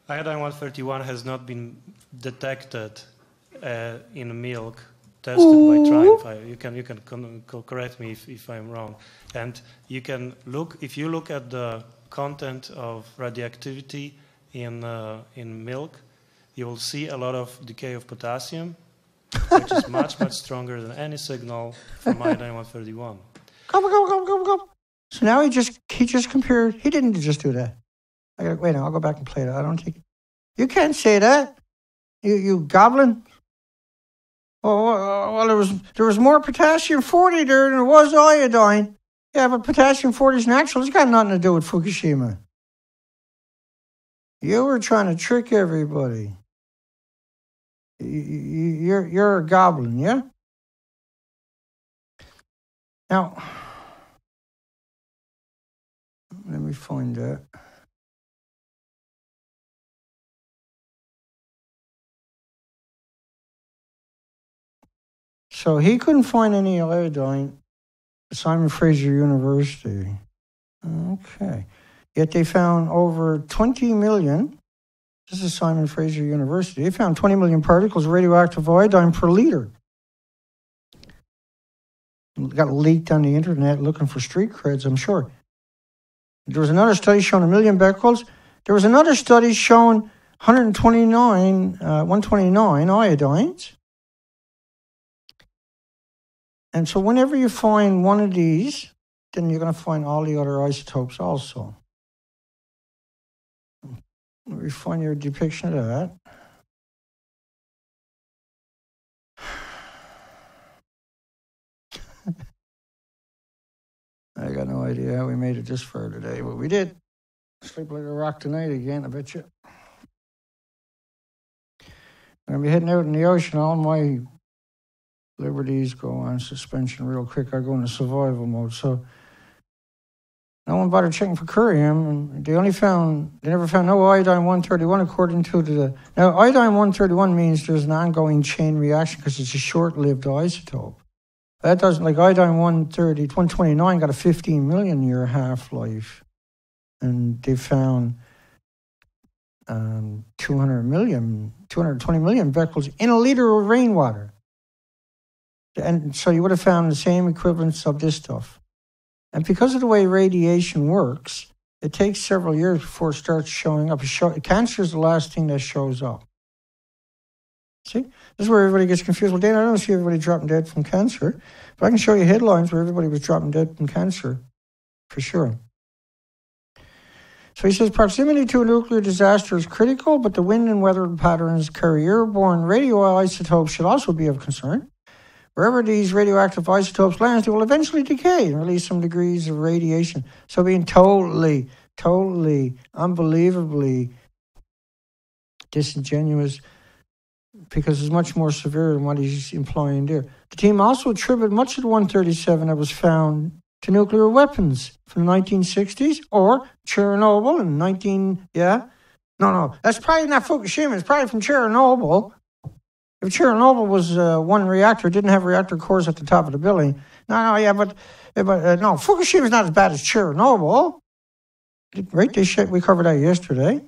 iodine 131 has not been detected in milk tested by Triumph. You can correct me if I'm wrong. And you can look, if you look at the content of radioactivity in milk, you will see a lot of decay of potassium, which is much stronger than any signal from iodine 131. Go. So now he just compared. He didn't just do that. Wait, I'll go back and play that. I don't think you can't say that. You goblin. Well, there was more potassium 40 there than there was iodine. Yeah, but potassium 40 is natural. It's got nothing to do with Fukushima. You were trying to trick everybody. You're a goblin, yeah? Now, let me find that. So he couldn't find any iodine at Simon Fraser University. Okay. Yet they found over 20 million. This is Simon Fraser University. They found 20 million particles of radioactive iodine per liter. got leaked on the internet looking for street creds, I'm sure. There was another study showing 1 million becquerels. There was another study showing 129 iodines. And so whenever you find one of these, then you're going to find all the other isotopes also. Let me find your depiction of that. I got no idea how we made it this far today, but we did. Sleep like a rock tonight again, I bet you. I'm going to be heading out in the ocean. All my liberties go on suspension real quick. I go into survival mode. So no one bothered checking for curium. And they never found no iodine-131 according to the... Now, iodine-131 means there's an ongoing chain reaction because it's a short-lived isotope. That doesn't, like iodine-129 got a 15 million year half-life. And they found 220 million becquerels in a liter of rainwater. And so you would have found the same equivalence of this stuff. And because of the way radiation works, it takes several years before it starts showing up. Cancer is the last thing that shows up. See? This is where everybody gets confused. Well, Dana, I don't see everybody dropping dead from cancer, but I can show you headlines where everybody was dropping dead from cancer, for sure. So he says, proximity to a nuclear disaster is critical, but the wind and weather patterns carry airborne radioisotopes should also be of concern. Wherever these radioactive isotopes land, they will eventually decay and release some degrees of radiation. So being totally, unbelievably disingenuous, because it's much more severe than what he's implying there. The team also attributed much of the 137 that was found to nuclear weapons from the 1960s or Chernobyl in No, that's probably not Fukushima. It's probably from Chernobyl. If Chernobyl was one reactor, it didn't have reactor cores at the top of the building. No, Fukushima's not as bad as Chernobyl. Right? We covered that yesterday.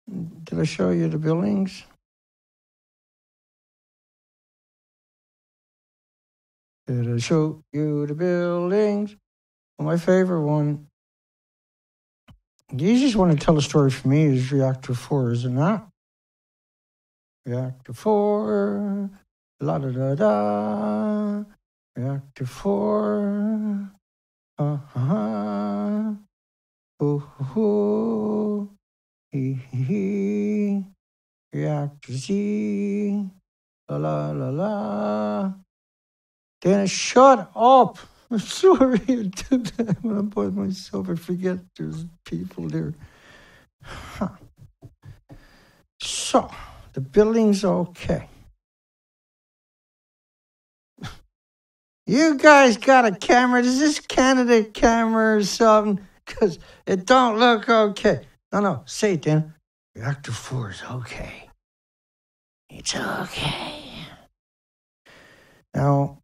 Did I show you the buildings? Did I show you the buildings? Well, my favorite one, the easiest one to tell a story for me is Reactor 4, is it not? Reactor 4, la-da-da-da, Reactor 4, ooh, hee, Reactor Z, la-la-la-la. Dana, shut up. I'm sorry I do that when I'm by myself. I forget there's people there. Huh. So, the building's okay. You guys got a camera? Is this Canada camera or something? Because it don't look okay. No, say it, Dan. Reactor 4 is okay. It's okay. Now,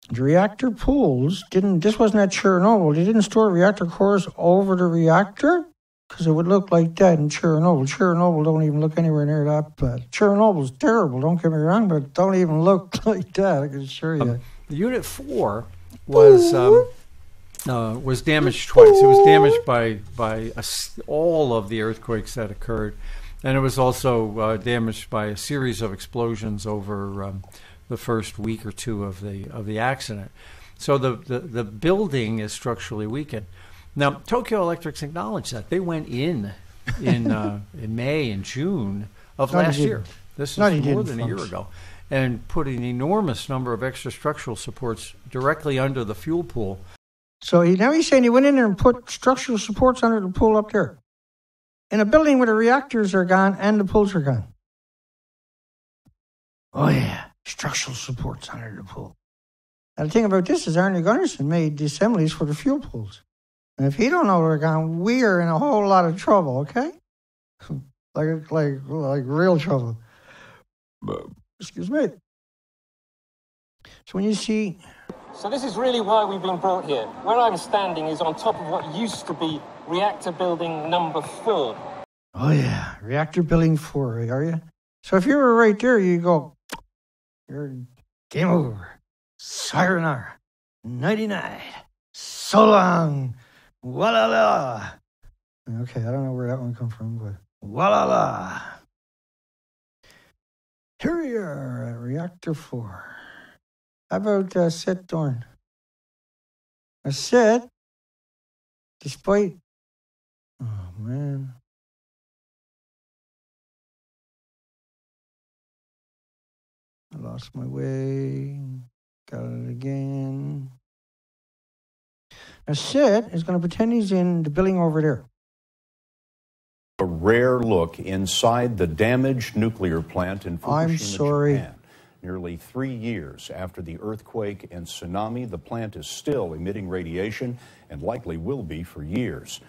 the reactor pools this wasn't at Chernobyl. They didn't store reactor cores over the reactor because it would look like that in Chernobyl. Chernobyl don't even look anywhere near that bad. Chernobyl's terrible, don't get me wrong, but it don't even look like that, I can assure you. Unit 4 was damaged twice. It was damaged by all of the earthquakes that occurred, and it was also damaged by a series of explosions over the first week or two of the accident. So the building is structurally weakened. Now, Tokyo Electric's acknowledged that. They went in May and June of last year. This is more than a year ago. And put an enormous number of extra structural supports directly under the fuel pool. So now he's saying he went in there and put structural supports under the pool up there. In a building where the reactors are gone and the pools are gone. Oh, yeah. Structural supports under the pool. Now, the thing about this is Arnie Gunnarsson made the assemblies for the fuel pools. And if he don't know where they're gone, we are in a whole lot of trouble, okay? like real trouble. Excuse me. So when you see... So this is really why we've been brought here. Where I'm standing is on top of what used to be reactor building number 4. Oh, yeah. Reactor billing 4, are you? So if you were right there, you go, you're game over. Sayonara. 99. So long. Wa-la-la. Okay, I don't know where that one come from, but wa-la-la. Here we are at Reactor 4. How about Set Dorn? A set, despite... Oh, man. I lost my way. Got it again. A set is going to pretend he's in the building over there. A rare look inside the damaged nuclear plant in Fukushima, Japan. Nearly 3 years after the earthquake and tsunami, the plant is still emitting radiation and likely will be for years.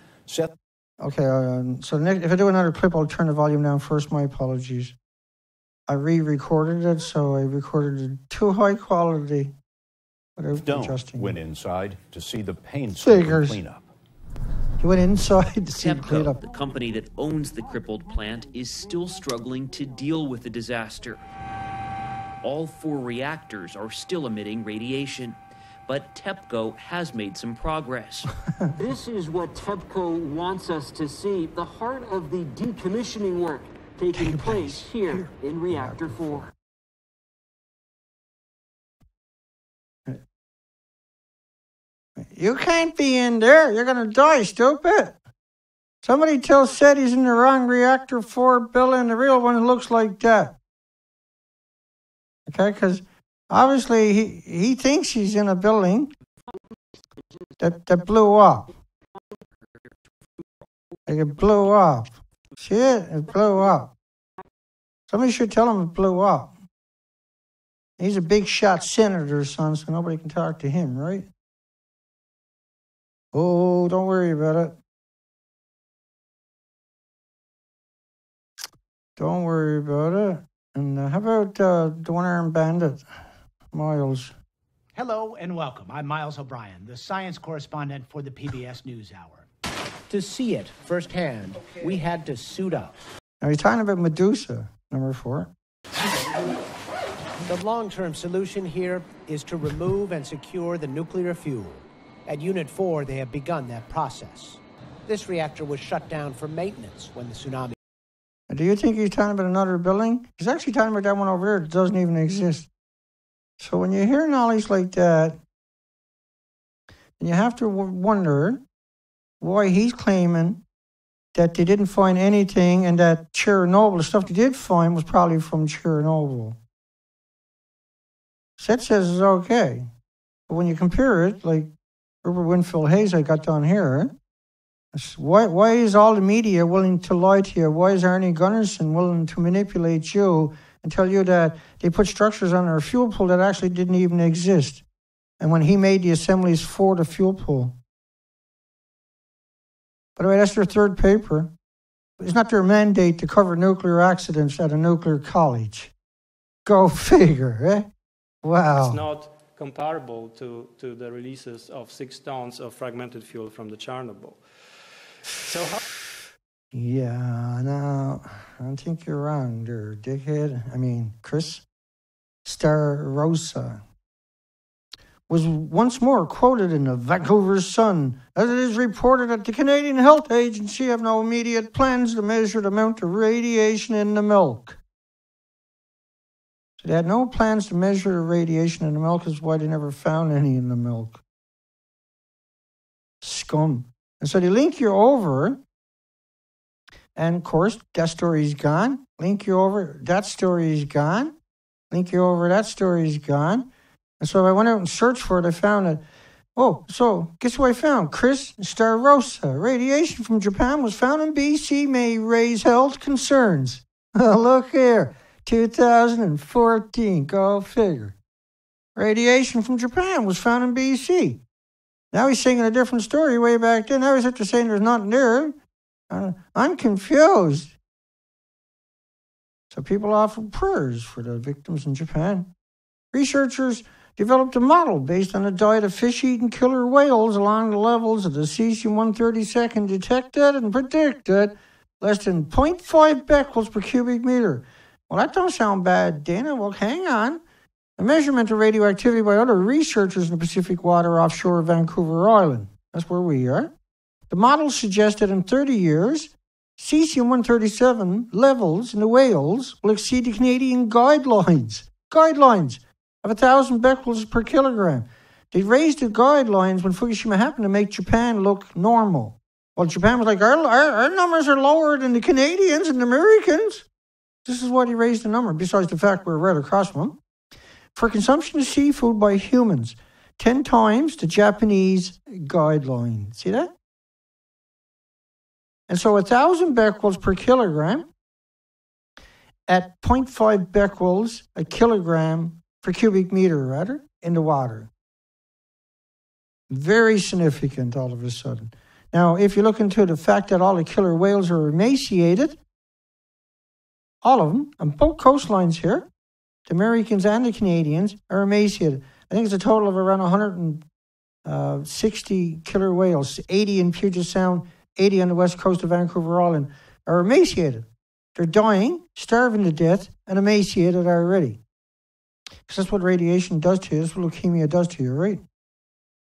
Okay, so next, if I do another clip, I'll turn the volume down first. My apologies. I re-recorded it, so I recorded it too high quality without adjusting. Went inside to see the painstaking cleanup. He went inside to see the cleanup. The company that owns the crippled plant, is still struggling to deal with the disaster. All 4 reactors are still emitting radiation, but TEPCO has made some progress. This is what TEPCO wants us to see, the heart of the decommissioning work taking place here in Reactor 4. You can't be in there. You're going to die, stupid. Somebody tell Seth he's in the wrong Reactor 4 building. The real one looks like that. Okay, because obviously he thinks he's in a building that blew up. Like it blew up. See it? It blew up. Somebody should tell him it blew up. He's a big shot senator, son, so nobody can talk to him, right? Oh, don't worry about it. Don't worry about it. And how about the one-armed bandit, Miles? Hello and welcome. I'm Miles O'Brien, the science correspondent for the PBS NewsHour. To see it firsthand, we had to suit up. Now, he's talking about Medusa, number 4. The long-term solution here is to remove and secure the nuclear fuel. At Unit 4, they have begun that process. This reactor was shut down for maintenance when the tsunami... Do you think he's talking about another building? He's actually talking about that one over there that doesn't even exist. So when you hear knowledge like that, you have to wonder why he's claiming that they didn't find anything and that Chernobyl, the stuff they did find was probably from Chernobyl. Seth says it's okay. But when you compare it, like Rupert Winfield Hayes I got down here, why is all the media willing to lie to you? Why is Arnie Gunnarsson willing to manipulate you and tell you that they put structures on their fuel pool that actually didn't even exist? And when he made the assemblies for the fuel pool. By the way, that's their 3rd paper. It's not their mandate to cover nuclear accidents at a nuclear college. Go figure, eh? Wow. It's not comparable to the releases of 6 tons of fragmented fuel from the Chernobyl. So how... Yeah, no, I don't think you're wrong there, dickhead. I mean, Chris Starosa was once more quoted in the Vancouver Sun, as it is reported that the Canadian Health Agency have no immediate plans to measure the amount of radiation in the milk. So they had no plans to measure the radiation in the milk, is why they never found any in the milk. Scum. And so they link you over, and of course, that story's gone. Link you over, that story's gone. Link you over, that story's gone. And so I went out and searched for it. I found it. Oh, so guess what I found? Chris Starosa. Radiation from Japan was found in BC may raise health concerns. Look here. 2014. Go figure. Radiation from Japan was found in BC. Now he's singing a different story way back then. Now he's after saying there's nothing there. I'm confused. So people offer prayers for the victims in Japan. Researchers developed a model based on a diet of fish-eating killer whales along the levels of the cesium-132 detected and predicted less than 0.5 becquerels per cubic meter. Well, that don't sound bad, Dana. Well, hang on. A measurement of radioactivity by other researchers in the Pacific water offshore of Vancouver Island. That's where we are. The model suggests that in 30 years, cesium-137 levels in the whales will exceed the Canadian guidelines of 1,000 becquerels per kilogram. They raised the guidelines when Fukushima happened to make Japan look normal. Well, Japan was like, our numbers are lower than the Canadians and the Americans. This is why they raised the number, besides the fact we're right across from them. For consumption of seafood by humans, 10 times the Japanese guideline. See that? And so 1,000 becquerels per kilogram at 0.5 becquerels a kilogram per cubic meter, rather, in the water. Very significant all of a sudden. Now, if you look into the fact that all the killer whales are emaciated, all of them, on both coastlines here, the Americans and the Canadians are emaciated. I think it's a total of around 160 killer whales, 80 in Puget Sound, 80 on the west coast of Vancouver Island, are emaciated. They're dying, starving to death, and emaciated already. Because that's what radiation does to you. That's what leukemia does to you, right?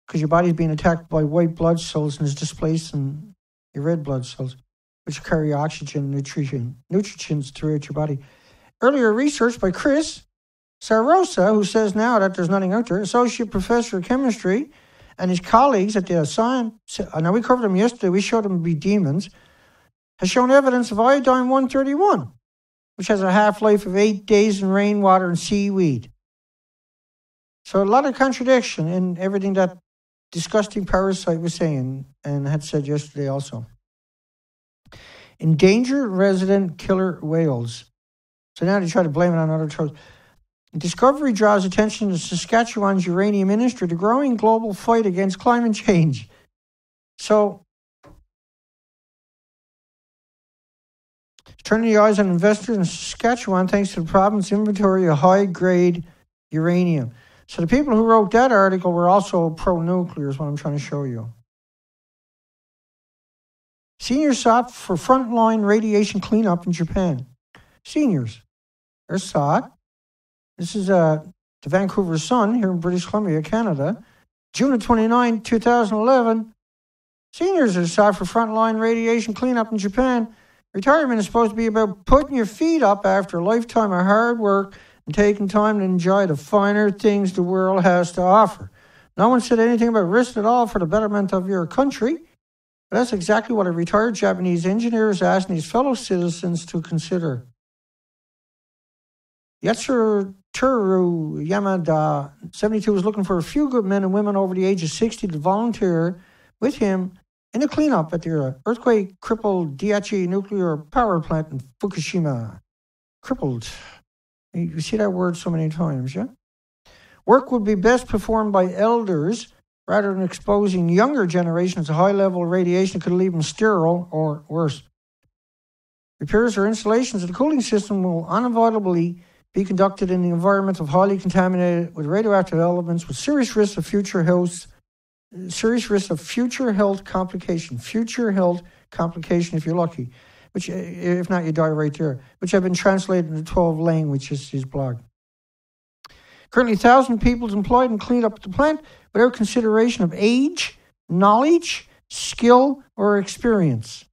Because your body's being attacked by white blood cells and is displacing your red blood cells, which carry oxygen and nutrients throughout your body. Earlier research by Chris Sarosa, who says now that there's nothing out there, associate professor of chemistry, and his colleagues at the science, now we covered them yesterday, we showed them to be demons, has shown evidence of iodine-131, which has a half-life of 8 days in rainwater and seaweed. So a lot of contradiction in everything that disgusting parasite was saying and had said yesterday also. Endangered resident killer whales. So now they try to blame it on other shows. Discovery draws attention to Saskatchewan's uranium industry, the growing global fight against climate change. So, turning the eyes on investors in Saskatchewan thanks to the province's inventory of high-grade uranium. So the people who wrote that article were also pro-nuclear, is what I'm trying to show you. Seniors sought for frontline radiation cleanup in Japan. Seniors. They're sought. This is the Vancouver Sun here in British Columbia, Canada. June of 29, 2011. Seniors are sought for frontline radiation cleanup in Japan. Retirement is supposed to be about putting your feet up after a lifetime of hard work and taking time to enjoy the finer things the world has to offer. No one said anything about risk at all for the betterment of your country. But that's exactly what a retired Japanese engineer is asking his fellow citizens to consider. Yatsuru Yamada, 72, was looking for a few good men and women over the age of 60 to volunteer with him in the cleanup at the earthquake-crippled Daiichi nuclear power plant in Fukushima. Crippled. You see that word so many times, yeah? Work would be best performed by elders rather than exposing younger generations to high-level radiation that could leave them sterile or worse. Repairs or installations of the cooling system will unavoidably be conducted in the environment of highly contaminated with radioactive elements with serious risk of future health complication if you're lucky, which if not you die right there, which have been translated into 12 languages, his blog. Currently 1,000 people employed and cleaned up the plant without consideration of age, knowledge, skill, or experience.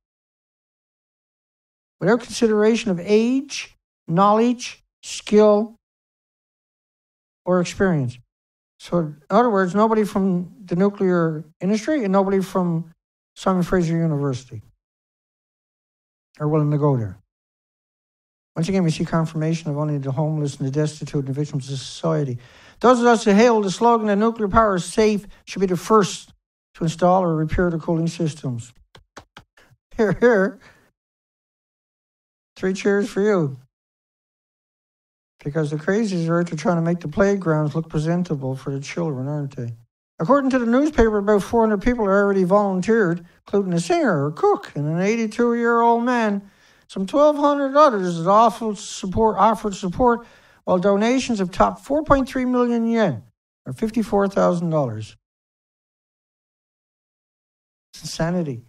Without consideration of age, knowledge, skill, or experience. So, in other words, nobody from the nuclear industry and nobody from Simon Fraser University are willing to go there. Once again, we see confirmation of only the homeless and the destitute and the victims of society. Those of us who hail the slogan that nuclear power is safe should be the first to install or repair the cooling systems. Here, here. 3 cheers for you. Because the crazies are out there trying to make the playgrounds look presentable for the children, aren't they? According to the newspaper, about 400 people are already volunteered, including a singer, a cook, and an 82-year-old man. Some 1,200 others have offered support, while donations have topped 4.3 million yen, or $54,000. It's insanity.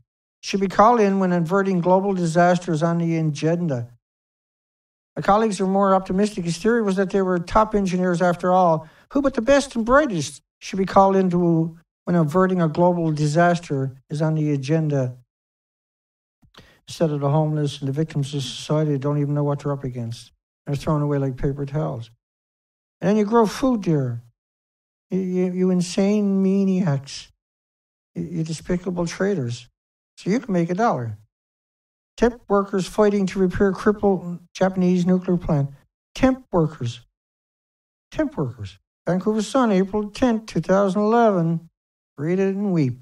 should be called in when averting global disasters on the agenda. My colleagues are more optimistic. His theory was that they were top engineers after all. Who but the best and brightest should be called into when averting a global disaster is on the agenda, instead of the homeless and the victims of society that don't even know what they're up against. They're thrown away like paper towels. And then you grow food there. You insane maniacs. You despicable traitors. So you can make $1. Temp workers fighting to repair crippled Japanese nuclear plant. Temp workers. Temp workers. Vancouver Sun, April 10, 2011. Read it and weep.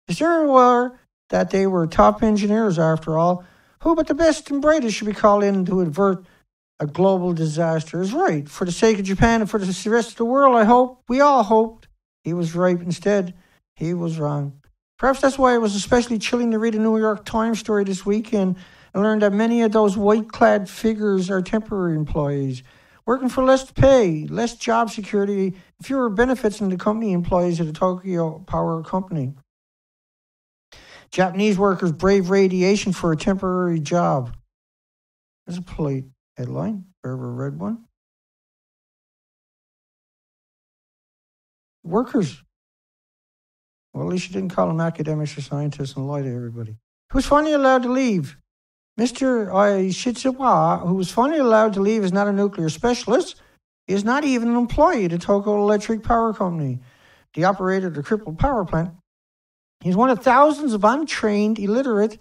The theory were that they were top engineers after all. Who but the best and brightest should be called in to avert a global disaster is right. For the sake of Japan and for the rest of the world, I hope, we all hoped, he was right. Instead, he was wrong. Perhaps that's why it was especially chilling to read a New York Times story this weekend and learn that many of those white-clad figures are temporary employees, working for less pay, less job security, fewer benefits than the company employees at the Tokyo Power Company. Japanese workers brave radiation for a temporary job. That's a polite headline. Ever read one? Workers. Well, at least you didn't call them academics or scientists and lie to everybody. Who was finally allowed to leave? Mr. Shitsuwa, who was finally allowed to leave, is not a nuclear specialist. He is not even an employee at the Tokyo Electric Power Company, the operator of the crippled power plant. He's one of thousands of untrained, illiterate,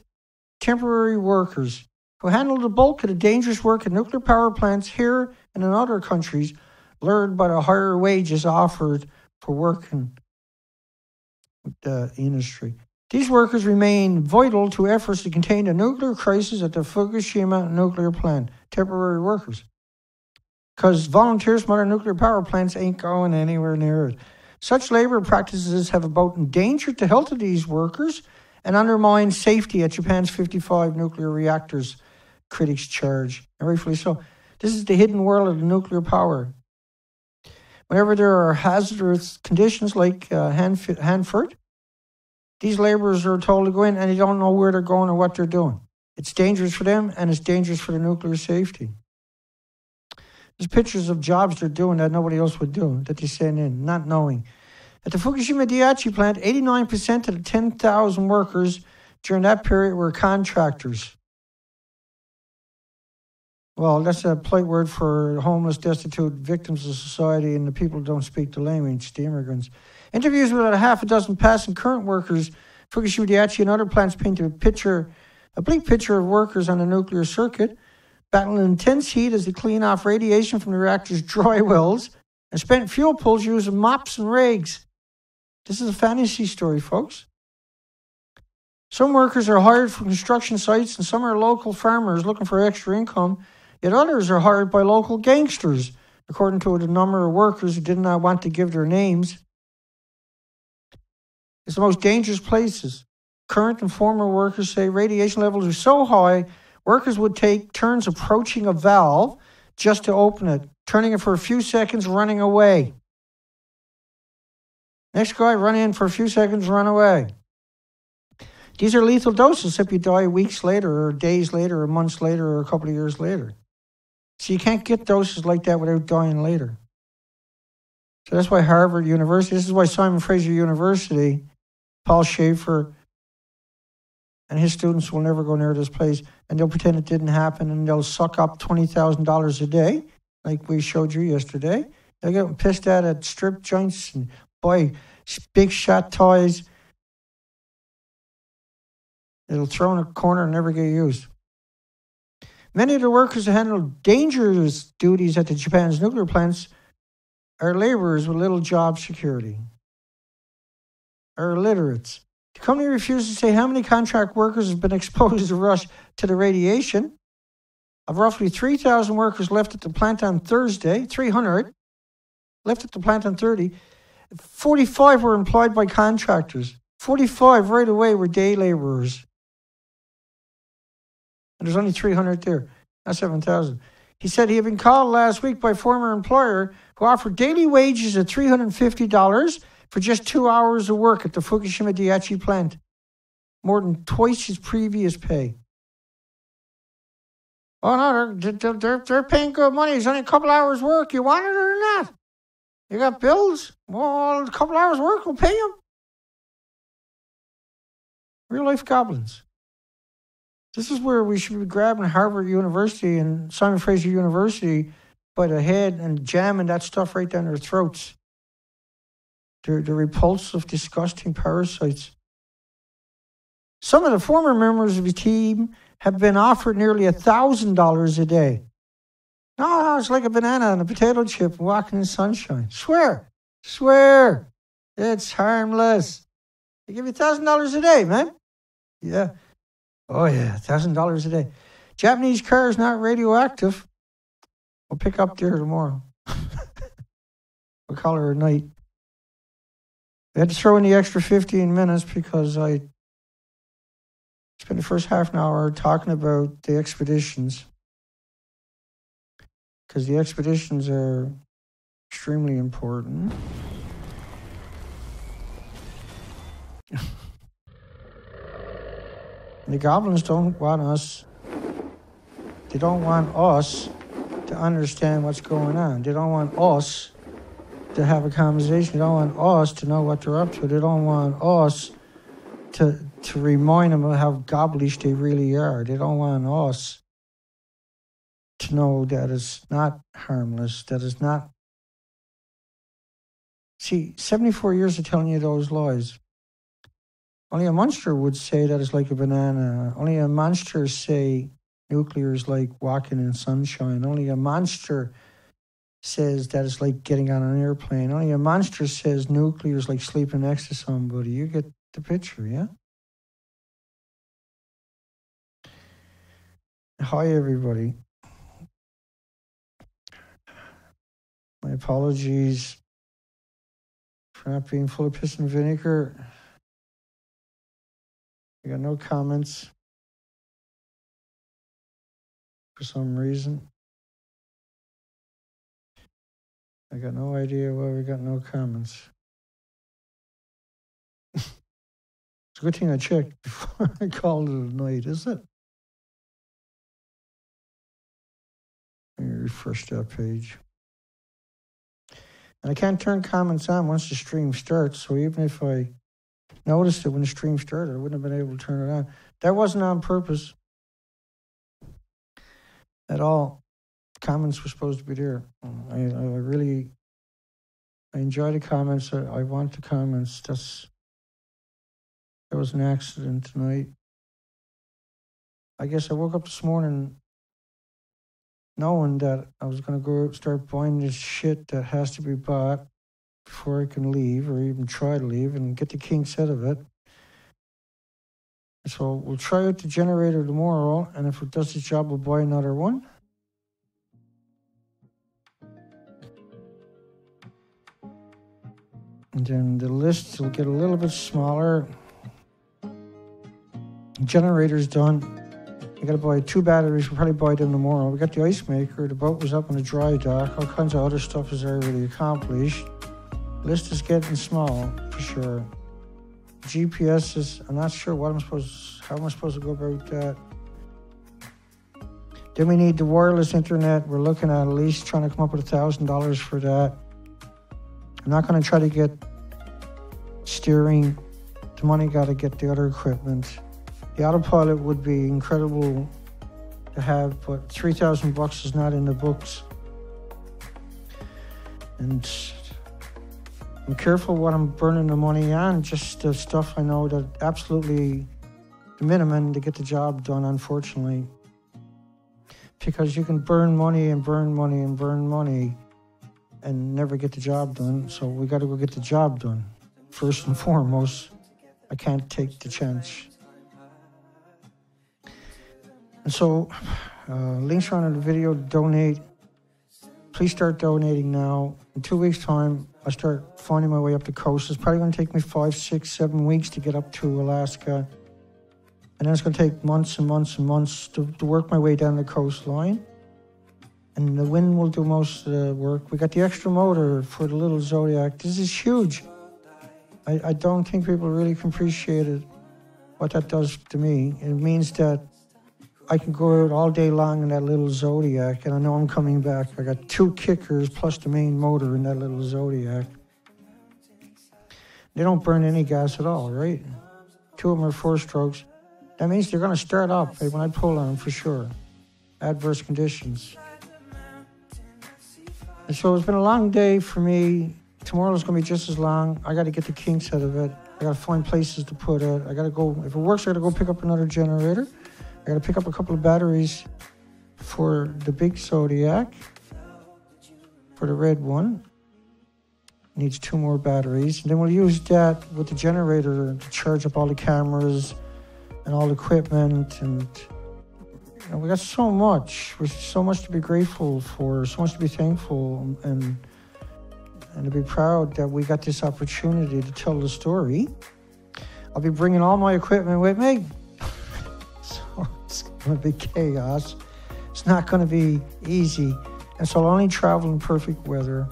temporary workers who handle the bulk of the dangerous work at nuclear power plants here and in other countries, lured by the higher wages offered for working with the industry. These workers remain vital to efforts to contain the nuclear crisis at the Fukushima nuclear plant. Temporary workers. Because volunteers from other nuclear power plants ain't going anywhere near it. Such labor practices have both endangered the health of these workers and undermined safety at Japan's 55 nuclear reactors, critics charge, and rightfully so. This is the hidden world of the nuclear power. Whenever there are hazardous conditions like Hanford, these laborers are told to go in and they don't know where they're going or what they're doing. It's dangerous for them and it's dangerous for the nuclear safety. There's pictures of jobs they're doing that nobody else would do, that they send in, not knowing. At the Fukushima Daiichi plant, 89% of the 10,000 workers during that period were contractors. Well, that's a polite word for homeless, destitute victims of society and the people who don't speak the language, the immigrants. Interviews with about a half a dozen past and current workers, Fukushima Daiichi and other plants paint a bleak picture of workers on the nuclear circuit, battling intense heat as they clean off radiation from the reactor's dry wells and spent fuel pools using mops and rags. This is a fantasy story, folks. Some workers are hired from construction sites and some are local farmers looking for extra income, yet others are hired by local gangsters, according to the number of workers who did not want to give their names. It's the most dangerous places. Current and former workers say radiation levels are so high, workers would take turns approaching a valve just to open it, turning it for a few seconds, running away. Next guy, run in for a few seconds, run away. These are lethal doses, except you die weeks later, or days later, or months later, or a couple of years later. So you can't get doses like that without dying later. So that's why Harvard University, this is why Simon Fraser University, Paul Schaefer, and his students will never go near this place, and they'll pretend it didn't happen, and they'll suck up $20,000 a day, like we showed you yesterday. They'll get pissed at strip joints and buy big shot toys. It'll throw in a corner and never get used. Many of the workers who handle dangerous duties at the Japan's nuclear plants are laborers with little job security, are illiterates. The company refuses to say how many contract workers have been exposed to the radiation. Of roughly 3,000 workers left at the plant on Thursday, 300 left at the plant on 30, 45 were employed by contractors. 45 right away were day laborers. And there's only 300 there, not 7,000. He said he had been called last week by a former employer who offered daily wages of $350 for just 2 hours of work at the Fukushima Daiichi plant. more than twice his previous pay. Oh no, they're paying good money. It's only a couple hours work. You want it or not? You got bills? Well, a couple hours work will pay them. Real life goblins. This is where we should be grabbing Harvard University and Simon Fraser University by the head and jamming that stuff right down their throats. They're repulsive, disgusting parasites. Some of the former members of the team have been offered nearly $1,000 a day. No, it's like a banana and a potato chip walking in sunshine. Swear. It's harmless. They give you $1,000 a day, man. Yeah. Oh, yeah, $1,000 a day. Japanese car is not radioactive. We'll pick up there tomorrow. We'll call her a night. We had to throw in the extra 15 minutes because I spent the first half an hour talking about the expeditions. Because the expeditions are extremely important. The goblins don't want us. They don't want us to understand what's going on. They don't want us to have a conversation. They don't want us to know what they're up to. They don't want us to remind them of how gobblish they really are. They don't want us to know that it's not harmless, that it's not... See, 74 years of telling you those lies. Only a monster would say that it's like a banana. Only a monster say nuclear is like walking in sunshine. Only a monster says that it's like getting on an airplane. Only a monster says nuclear is like sleeping next to somebody. You get the picture, yeah? Hi, everybody. My apologies for not being full of piss and vinegar. I got no comments for some reason. I got no idea why we got no comments. It's a good thing I checked before I called it a night, is it? Let me refresh that page. And I can't turn comments on once the stream starts, so even if I noticed it when the stream started, I wouldn't have been able to turn it on. That wasn't on purpose at all. Comments were supposed to be there. I really enjoy the comments. I want the comments. That was an accident tonight. I guess I woke up this morning knowing that I was going to go start buying this shit that has to be bought before I can leave or even try to leave and get the kinks out of it. So we'll try out the generator tomorrow, and if it does its job, we'll buy another one. And then the list will get a little bit smaller. Generator's done. I got to buy 2 batteries. We'll probably buy them tomorrow. We got the ice maker. The boat was up on the dry dock. All kinds of other stuff is already accomplished. List is getting small, for sure. GPS is, I'm not sure how am I supposed to go about that. Then we need the wireless internet. We're looking at least trying to come up with $1,000 for that. I'm not going to try to get steering. The money got to get the other equipment. The autopilot would be incredible to have, but $3,000 is not in the books. And I'm careful what I'm burning the money on, just the stuff I know that absolutely the minimum to get the job done, unfortunately. Because you can burn money and burn money and burn money and never get the job done. So we got to go get the job done. First and foremost, I can't take the chance. And so, links are on the video, donate. Please start donating now. In 2 weeks' time, I start finding my way up the coast. It's probably going to take me 5, 6, 7 weeks to get up to Alaska. And then it's going to take months and months and months to work my way down the coastline. And the wind will do most of the work. We got the extra motor for the little Zodiac. This is huge. I don't think people really can appreciate it. what that does to me, it means that I can go out all day long in that little Zodiac, and I know I'm coming back. I got 2 kickers plus the main motor in that little Zodiac. They don't burn any gas at all, right? 2 of them are 4-strokes. That means they're going to start up when I pull on them for sure. Adverse conditions. And so it's been a long day for me. Tomorrow's going to be just as long. I got to get the kinks out of it. I got to find places to put it. I got to go, if it works, I got to go pick up another generator. I got to pick up a couple of batteries for the big Zodiac, for the red one. Needs 2 more batteries. And then we'll use that with the generator to charge up all the cameras and all the equipment. And you know, we got so much. There's so much to be grateful for, so much to be thankful and to be proud that we got this opportunity to tell the story. I'll be bringing all my equipment with me. So it's going to be chaos. It's not going to be easy. And so I'll only travel in perfect weather.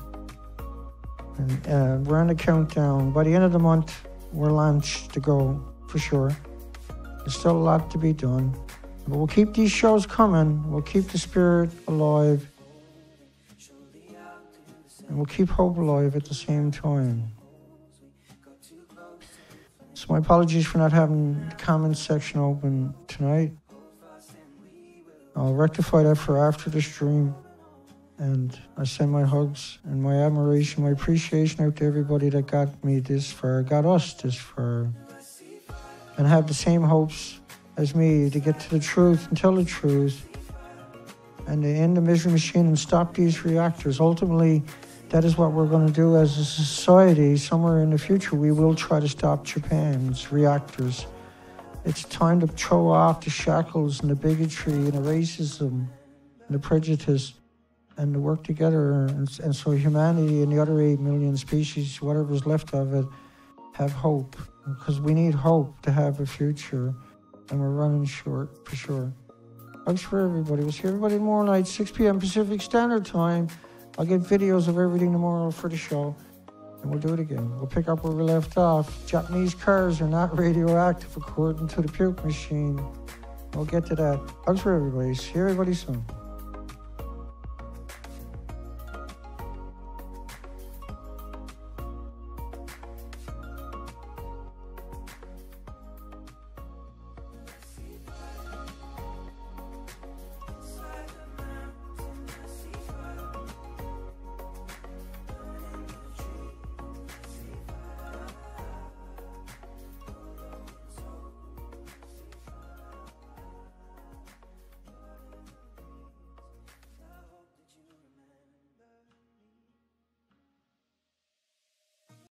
And we're on the countdown. By the end of the month, we're launched to go, for sure. There's still a lot to be done. But we'll keep these shows coming. We'll keep the spirit alive. And we'll keep hope alive at the same time. So my apologies for not having the comments section open tonight. I'll rectify that for after the stream. And I send my hugs and my admiration, my appreciation out to everybody that got me this far, got us this far. And have the same hopes as me to get to the truth and tell the truth. And to end the misery machine and stop these reactors. Ultimately, that is what we're going to do as a society. Somewhere in the future, we will try to stop Japan's reactors. It's time to throw off the shackles and the bigotry and the racism and the prejudice and to work together. And so humanity and the other 8 million species, whatever's left of it, have hope. Because we need hope to have a future. And we're running short, for sure. Thanks for everybody. We'll see everybody tomorrow night, 6 p.m. Pacific Standard Time. I'll get videos of everything tomorrow for the show, and we'll do it again. We'll pick up where we left off. Japanese cars are not radioactive according to the puke machine. We'll get to that. Thanks for everybody. See everybody soon.